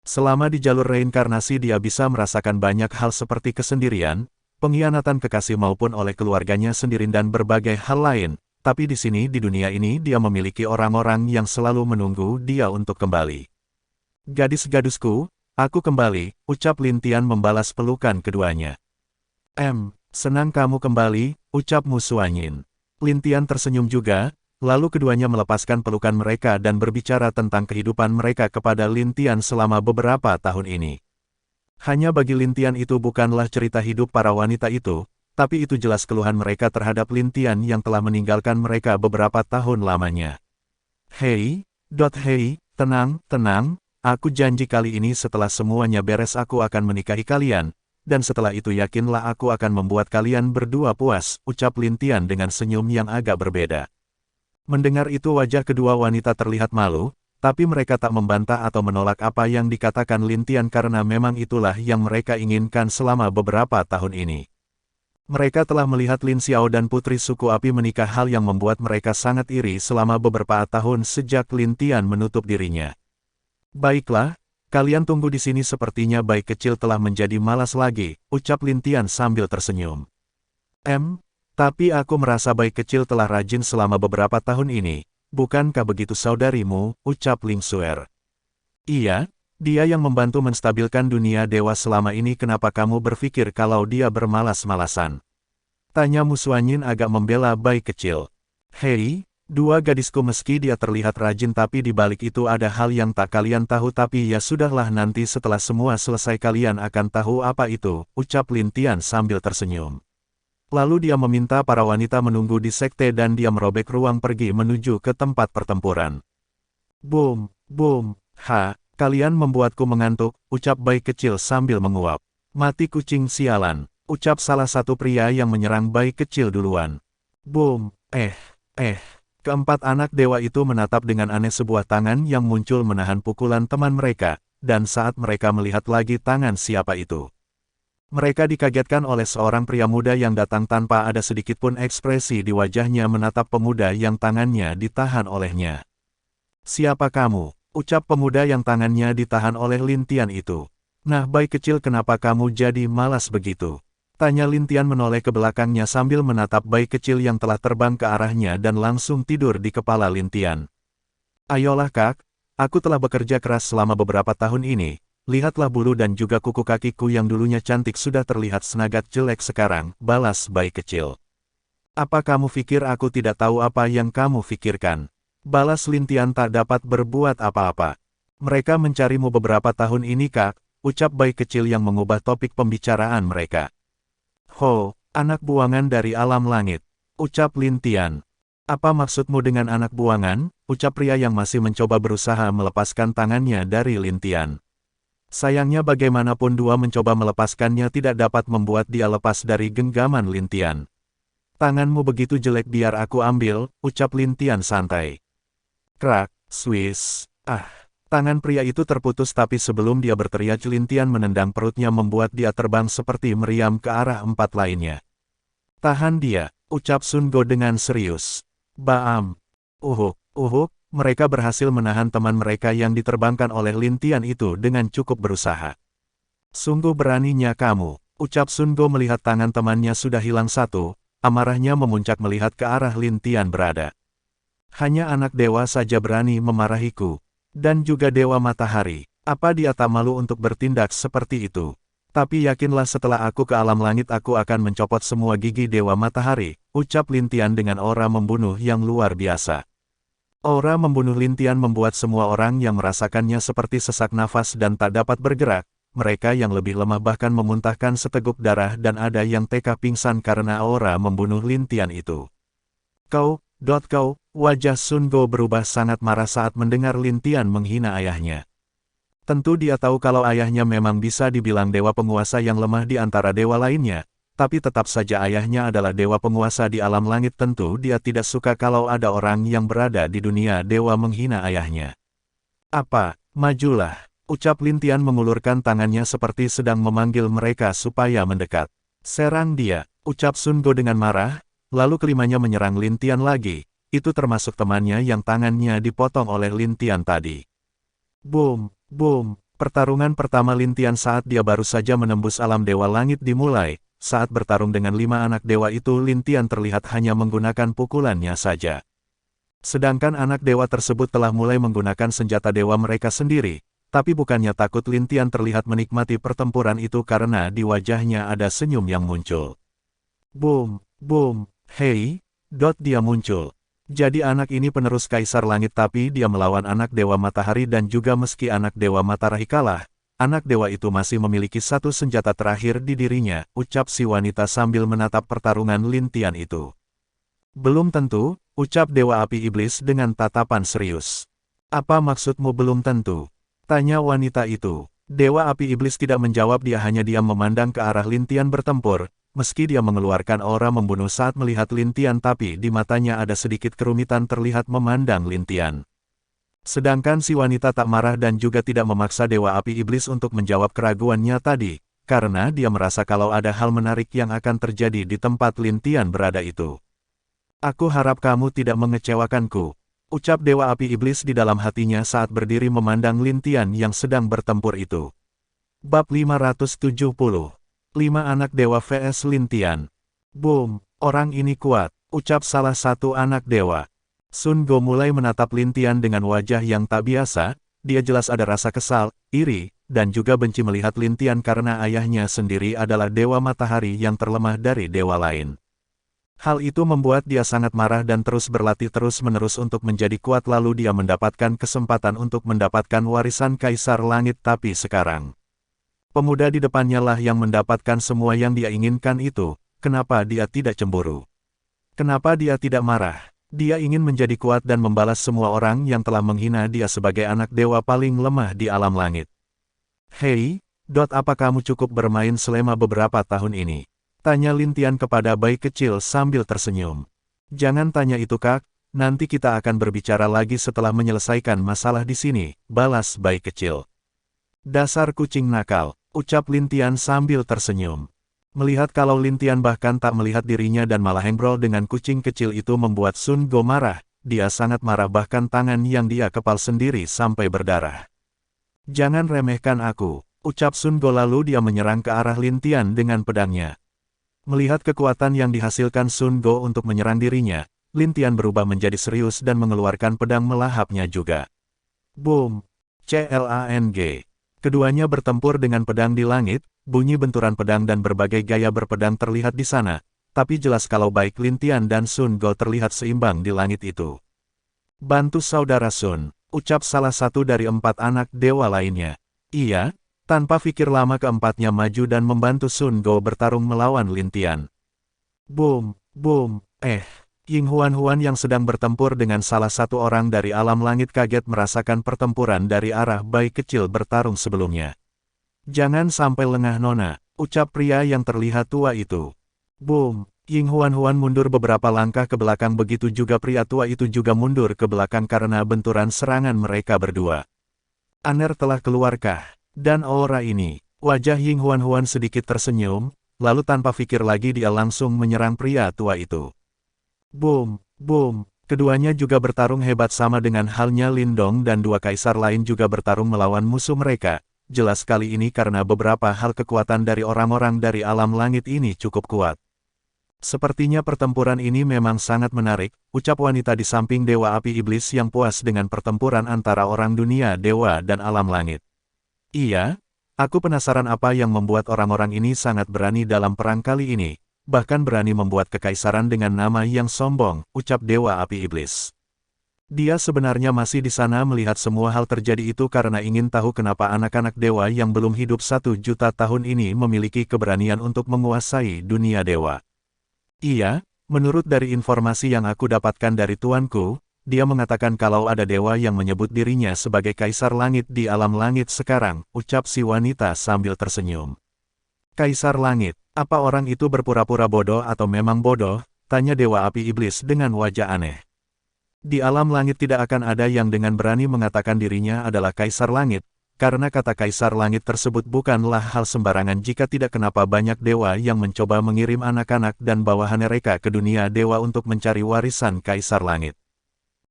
Selama di jalur reinkarnasi dia bisa merasakan banyak hal seperti kesendirian, pengkhianatan kekasih maupun oleh keluarganya sendiri dan berbagai hal lain. Tapi di sini di dunia ini dia memiliki orang-orang yang selalu menunggu dia untuk kembali. Gadis-gadisku, aku kembali, ucap Lin Tian membalas pelukan keduanya. Senang kamu kembali, ucap Mu Suanyin. Lin Tian tersenyum juga, lalu keduanya melepaskan pelukan mereka dan berbicara tentang kehidupan mereka kepada Lin Tian selama beberapa tahun ini. Hanya bagi Lin Tian itu bukanlah cerita hidup para wanita itu, tapi itu jelas keluhan mereka terhadap Lin Tian yang telah meninggalkan mereka beberapa tahun lamanya. Hei, tenang, aku janji kali ini setelah semuanya beres aku akan menikahi kalian, dan setelah itu yakinlah aku akan membuat kalian berdua puas, ucap Lin Tian dengan senyum yang agak berbeda. Mendengar itu wajah kedua wanita terlihat malu, tapi mereka tak membantah atau menolak apa yang dikatakan Lin Tian karena memang itulah yang mereka inginkan selama beberapa tahun ini. Mereka telah melihat Lin Xiao dan putri suku api menikah, hal yang membuat mereka sangat iri selama beberapa tahun sejak Lin Tian menutup dirinya. Baiklah, kalian tunggu di sini, sepertinya bayi kecil telah menjadi malas lagi, ucap Lin Tian sambil tersenyum. Tapi aku merasa bayi kecil telah rajin selama beberapa tahun ini, bukankah begitu saudarimu, ucap Ling Xuer. Iya. Dia yang membantu menstabilkan dunia dewa selama ini, kenapa kamu berpikir kalau dia bermalas-malasan? Tanya Mu Suanyin agak membela bayi kecil. Hei, dua gadisku, meski dia terlihat rajin tapi di balik itu ada hal yang tak kalian tahu, tapi ya sudahlah, nanti setelah semua selesai kalian akan tahu apa itu, ucap Lin Tian sambil tersenyum. Lalu dia meminta para wanita menunggu di sekte dan dia merobek ruang pergi menuju ke tempat pertempuran. Boom, kalian membuatku mengantuk, ucap bayi kecil sambil menguap. Mati kucing sialan, ucap salah satu pria yang menyerang bayi kecil duluan. Boom, keempat anak dewa itu menatap dengan aneh sebuah tangan yang muncul menahan pukulan teman mereka, dan saat mereka melihat lagi tangan siapa itu, mereka dikagetkan oleh seorang pria muda yang datang tanpa ada sedikitpun ekspresi di wajahnya menatap pemuda yang tangannya ditahan olehnya. Siapa kamu? Ucap pemuda yang tangannya ditahan oleh Lin Tian itu. Nah bayi kecil, kenapa kamu jadi malas begitu? Tanya Lin Tian menoleh ke belakangnya sambil menatap bayi kecil yang telah terbang ke arahnya dan langsung tidur di kepala Lin Tian. Ayolah kak, aku telah bekerja keras selama beberapa tahun ini. Lihatlah bulu dan juga kuku kakiku yang dulunya cantik sudah terlihat sangat jelek sekarang, balas bayi kecil. Apa kamu pikir aku tidak tahu apa yang kamu pikirkan? Balas Lin Tian tak dapat berbuat apa-apa. Mereka mencarimu beberapa tahun ini kak, ucap bayi kecil yang mengubah topik pembicaraan mereka. Ho, anak buangan dari alam langit, ucap Lin Tian. Apa maksudmu dengan anak buangan? Ucap pria yang masih mencoba berusaha melepaskan tangannya dari Lin Tian. Sayangnya bagaimanapun dua mencoba melepaskannya tidak dapat membuat dia lepas dari genggaman Lin Tian. Tanganmu begitu jelek, biar aku ambil, ucap Lin Tian santai. Krak, Swiss. Tangan pria itu terputus tapi sebelum dia berteriak Lin Tian menendang perutnya membuat dia terbang seperti meriam ke arah empat lainnya. Tahan dia, ucap Sun Go dengan serius. Baam. Mereka berhasil menahan teman mereka yang diterbangkan oleh Lin Tian itu dengan cukup berusaha. Sungguh beraninya kamu, ucap Sun Go melihat tangan temannya sudah hilang satu, amarahnya memuncak melihat ke arah Lin Tian berada. Hanya anak dewa saja berani memarahiku. Dan juga dewa matahari, apa dia tak malu untuk bertindak seperti itu? Tapi yakinlah setelah aku ke alam langit aku akan mencopot semua gigi dewa matahari, ucap Lin Tian dengan aura membunuh yang luar biasa. Aura membunuh Lin Tian membuat semua orang yang merasakannya seperti sesak nafas dan tak dapat bergerak. Mereka yang lebih lemah bahkan memuntahkan seteguk darah dan ada yang teka pingsan karena aura membunuh Lin Tian itu. Kau, wajah Sun Go berubah sangat marah saat mendengar Lin Tian menghina ayahnya. Tentu dia tahu kalau ayahnya memang bisa dibilang dewa penguasa yang lemah di antara dewa lainnya, tapi tetap saja ayahnya adalah dewa penguasa di alam langit. Tentu dia tidak suka kalau ada orang yang berada di dunia dewa menghina ayahnya. Apa, majulah, ucap Lin Tian mengulurkan tangannya seperti sedang memanggil mereka supaya mendekat. Serang dia, ucap Sun Go dengan marah, lalu kelimanya menyerang Lin Tian lagi, itu termasuk temannya yang tangannya dipotong oleh Lin Tian tadi. Boom, boom, pertarungan pertama Lin Tian saat dia baru saja menembus alam dewa langit dimulai. Saat bertarung dengan 5 anak dewa itu Lin Tian terlihat hanya menggunakan pukulannya saja. Sedangkan anak dewa tersebut telah mulai menggunakan senjata dewa mereka sendiri, tapi bukannya takut Lin Tian terlihat menikmati pertempuran itu karena di wajahnya ada senyum yang muncul. Boom, boom, hei, dia muncul. Jadi anak ini penerus Kaisar Langit tapi dia melawan anak dewa matahari dan juga meski anak dewa matahari kalah, anak dewa itu masih memiliki satu senjata terakhir di dirinya, ucap si wanita sambil menatap pertarungan Lin Tian itu. Belum tentu, ucap Dewa Api Iblis dengan tatapan serius. Apa maksudmu belum tentu? Tanya wanita itu. Dewa Api Iblis tidak menjawab, dia hanya diam memandang ke arah Lin Tian bertempur, meski dia mengeluarkan aura membunuh saat melihat Lin Tian tapi di matanya ada sedikit kerumitan terlihat memandang Lin Tian. Sedangkan si wanita tak marah dan juga tidak memaksa Dewa Api Iblis untuk menjawab keraguannya tadi, karena dia merasa kalau ada hal menarik yang akan terjadi di tempat Lin Tian berada itu. Aku harap kamu tidak mengecewakanku, ucap Dewa Api Iblis di dalam hatinya saat berdiri memandang Lin Tian yang sedang bertempur itu. Bab 570. 5 anak dewa vs Lin Tian. Boom, orang ini kuat, ucap salah satu anak dewa. Sun Go mulai menatap Lin Tian dengan wajah yang tak biasa, dia jelas ada rasa kesal, iri, dan juga benci melihat Lin Tian karena ayahnya sendiri adalah dewa matahari yang terlemah dari dewa lain. Hal itu membuat dia sangat marah dan terus berlatih terus-menerus untuk menjadi kuat lalu dia mendapatkan kesempatan untuk mendapatkan warisan Kaisar Langit tapi sekarang. Pemuda di depannya lah yang mendapatkan semua yang dia inginkan itu, kenapa dia tidak cemburu? Kenapa dia tidak marah? Dia ingin menjadi kuat dan membalas semua orang yang telah menghina dia sebagai anak dewa paling lemah di alam langit. Hei, apa kamu cukup bermain selama beberapa tahun ini? Tanya Lin Tian kepada bayi kecil sambil tersenyum. Jangan tanya itu Kak, nanti kita akan berbicara lagi setelah menyelesaikan masalah di sini, balas bayi kecil. Dasar kucing nakal, ucap Lin Tian sambil tersenyum. Melihat kalau Lin Tian bahkan tak melihat dirinya dan malah hengrol dengan kucing kecil itu membuat Sun Go marah, dia sangat marah bahkan tangan yang dia kepal sendiri sampai berdarah. Jangan remehkan aku, ucap Sun Go lalu dia menyerang ke arah Lin Tian dengan pedangnya. Melihat kekuatan yang dihasilkan Sun Go untuk menyerang dirinya, Lin Tian berubah menjadi serius dan mengeluarkan pedang melahapnya juga. Boom! CLANG. Keduanya bertempur dengan pedang di langit, bunyi benturan pedang dan berbagai gaya berpedang terlihat di sana, tapi jelas kalau baik Lin Tian dan Sun Go terlihat seimbang di langit itu. Bantu saudara Sun, ucap salah satu dari 4 anak dewa lainnya. Iya, tanpa pikir lama keempatnya maju dan membantu Sun Go bertarung melawan Lin Tian. Boom, boom, Ying Huan yang sedang bertempur dengan salah satu orang dari alam langit kaget merasakan pertempuran dari arah bayi kecil bertarung sebelumnya. Jangan sampai lengah nona, ucap pria yang terlihat tua itu. Boom, Ying Huan mundur beberapa langkah ke belakang begitu juga pria tua itu juga mundur ke belakang karena benturan serangan mereka berdua. Aner telah keluarkah? Dan aura ini, wajah Ying Huan sedikit tersenyum, lalu tanpa pikir lagi dia langsung menyerang pria tua itu. Boom, boom, keduanya juga bertarung hebat sama dengan halnya Lindong dan 2 kaisar lain juga bertarung melawan musuh mereka. Jelas kali ini karena beberapa hal kekuatan dari orang-orang dari alam langit ini cukup kuat. Sepertinya pertempuran ini memang sangat menarik, ucap wanita di samping Dewa Api Iblis yang puas dengan pertempuran antara orang dunia dewa dan alam langit. Iya, aku penasaran apa yang membuat orang-orang ini sangat berani dalam perang kali ini. Bahkan berani membuat kekaisaran dengan nama yang sombong, ucap Dewa Api Iblis. Dia sebenarnya masih di sana melihat semua hal terjadi itu karena ingin tahu kenapa anak-anak dewa yang belum hidup 1 juta tahun ini memiliki keberanian untuk menguasai dunia dewa. Iya, Menurut dari informasi yang aku dapatkan dari tuanku, dia mengatakan kalau ada dewa yang menyebut dirinya sebagai Kaisar Langit di alam langit sekarang, ucap si wanita sambil tersenyum. Kaisar Langit, apa orang itu berpura-pura bodoh atau memang bodoh? Tanya Dewa Api Iblis dengan wajah aneh. Di alam langit tidak akan ada yang dengan berani mengatakan dirinya adalah Kaisar Langit, karena kata Kaisar Langit tersebut bukanlah hal sembarangan jika tidak kenapa banyak dewa yang mencoba mengirim anak-anak dan bawahan mereka ke dunia dewa untuk mencari warisan Kaisar Langit.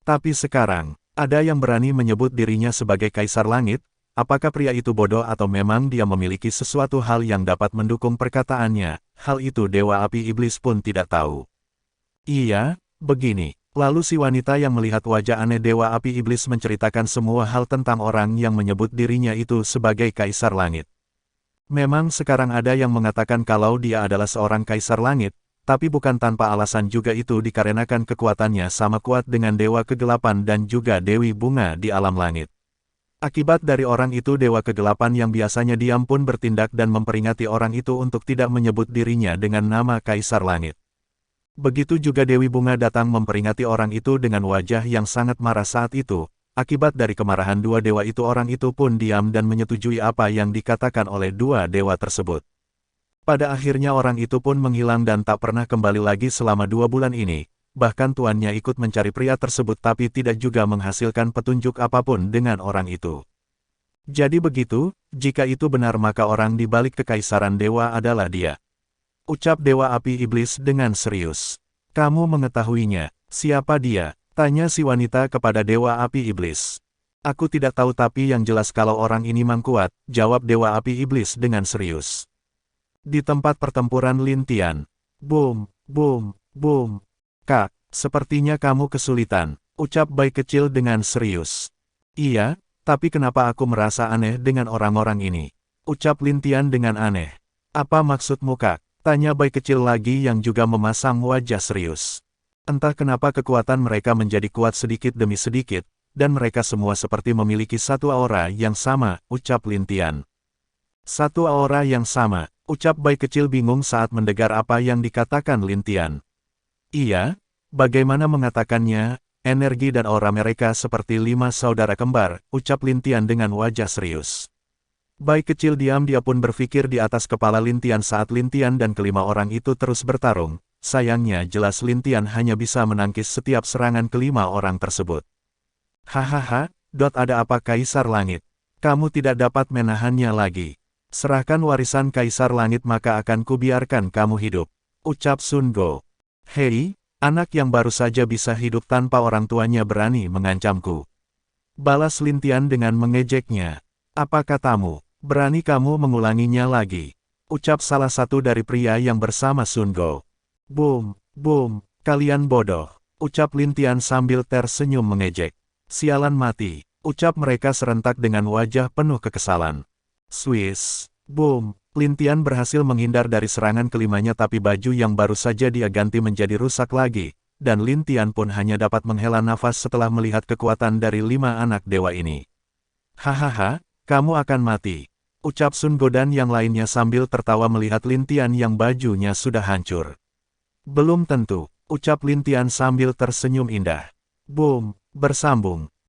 Tapi sekarang, ada yang berani menyebut dirinya sebagai Kaisar Langit, apakah pria itu bodoh atau memang dia memiliki sesuatu hal yang dapat mendukung perkataannya, hal itu Dewa Api Iblis pun tidak tahu. Iya, begini. Lalu si wanita yang melihat wajah aneh Dewa Api Iblis menceritakan semua hal tentang orang yang menyebut dirinya itu sebagai Kaisar Langit. Memang sekarang ada yang mengatakan kalau dia adalah seorang Kaisar Langit, tapi bukan tanpa alasan juga itu dikarenakan kekuatannya sama kuat dengan Dewa Kegelapan dan juga Dewi Bunga di alam langit. Akibat dari orang itu Dewa Kegelapan yang biasanya diam pun bertindak dan memperingati orang itu untuk tidak menyebut dirinya dengan nama Kaisar Langit. Begitu juga Dewi Bunga datang memperingati orang itu dengan wajah yang sangat marah saat itu. Akibat dari kemarahan dua dewa itu orang itu pun diam dan menyetujui apa yang dikatakan oleh dua dewa tersebut. Pada akhirnya orang itu pun menghilang dan tak pernah kembali lagi selama 2 bulan ini, bahkan tuannya ikut mencari pria tersebut tapi tidak juga menghasilkan petunjuk apapun dengan orang itu. Jadi begitu, jika itu benar maka orang di balik kekaisaran dewa adalah dia. Ucap Dewa Api Iblis dengan serius. Kamu mengetahuinya, siapa dia? Tanya si wanita kepada Dewa Api Iblis. Aku tidak tahu tapi yang jelas kalau orang ini mang kuat, jawab Dewa Api Iblis dengan serius. Di tempat pertempuran Lintian. Boom, boom, boom. Kak, sepertinya kamu kesulitan, ucap bayi kecil dengan serius. Iya, tapi kenapa aku merasa aneh dengan orang-orang ini? Ucap Lintian dengan aneh. Apa maksudmu kak? Tanya bayi kecil lagi yang juga memasang wajah serius. Entah kenapa kekuatan mereka menjadi kuat sedikit demi sedikit, dan mereka semua seperti memiliki satu aura yang sama, ucap Lintian. Satu aura yang sama, ucap bayi kecil bingung saat mendengar apa yang dikatakan Lintian. Iya, bagaimana mengatakannya, energi dan aura mereka seperti 5 saudara kembar, ucap Lintian dengan wajah serius. Bayi kecil diam dia pun berpikir di atas kepala Lintian saat Lintian dan kelima orang itu terus bertarung, sayangnya jelas Lintian hanya bisa menangkis setiap serangan kelima orang tersebut. Hahaha, ada apa Kaisar Langit? Kamu tidak dapat menahannya lagi. Serahkan warisan Kaisar Langit maka akan kubiarkan kamu hidup. Ucap Sun Go. Hei, anak yang baru saja bisa hidup tanpa orang tuanya berani mengancamku. Balas Lintian dengan mengejeknya. Apa katamu, berani kamu mengulanginya lagi? Ucap salah satu dari pria yang bersama Sun Go. Boom, boom, kalian bodoh. Ucap Lintian sambil tersenyum mengejek. Sialan mati. Ucap mereka serentak dengan wajah penuh kekesalan. Swiss, boom, Lintian berhasil menghindar dari serangan kelimanya tapi baju yang baru saja dia ganti menjadi rusak lagi, dan Lintian pun hanya dapat menghela nafas setelah melihat kekuatan dari 5 anak dewa ini. Hahaha, kamu akan mati, ucap Sun Godan yang lainnya sambil tertawa melihat Lintian yang bajunya sudah hancur. Belum tentu, ucap Lintian sambil tersenyum indah. Boom, bersambung.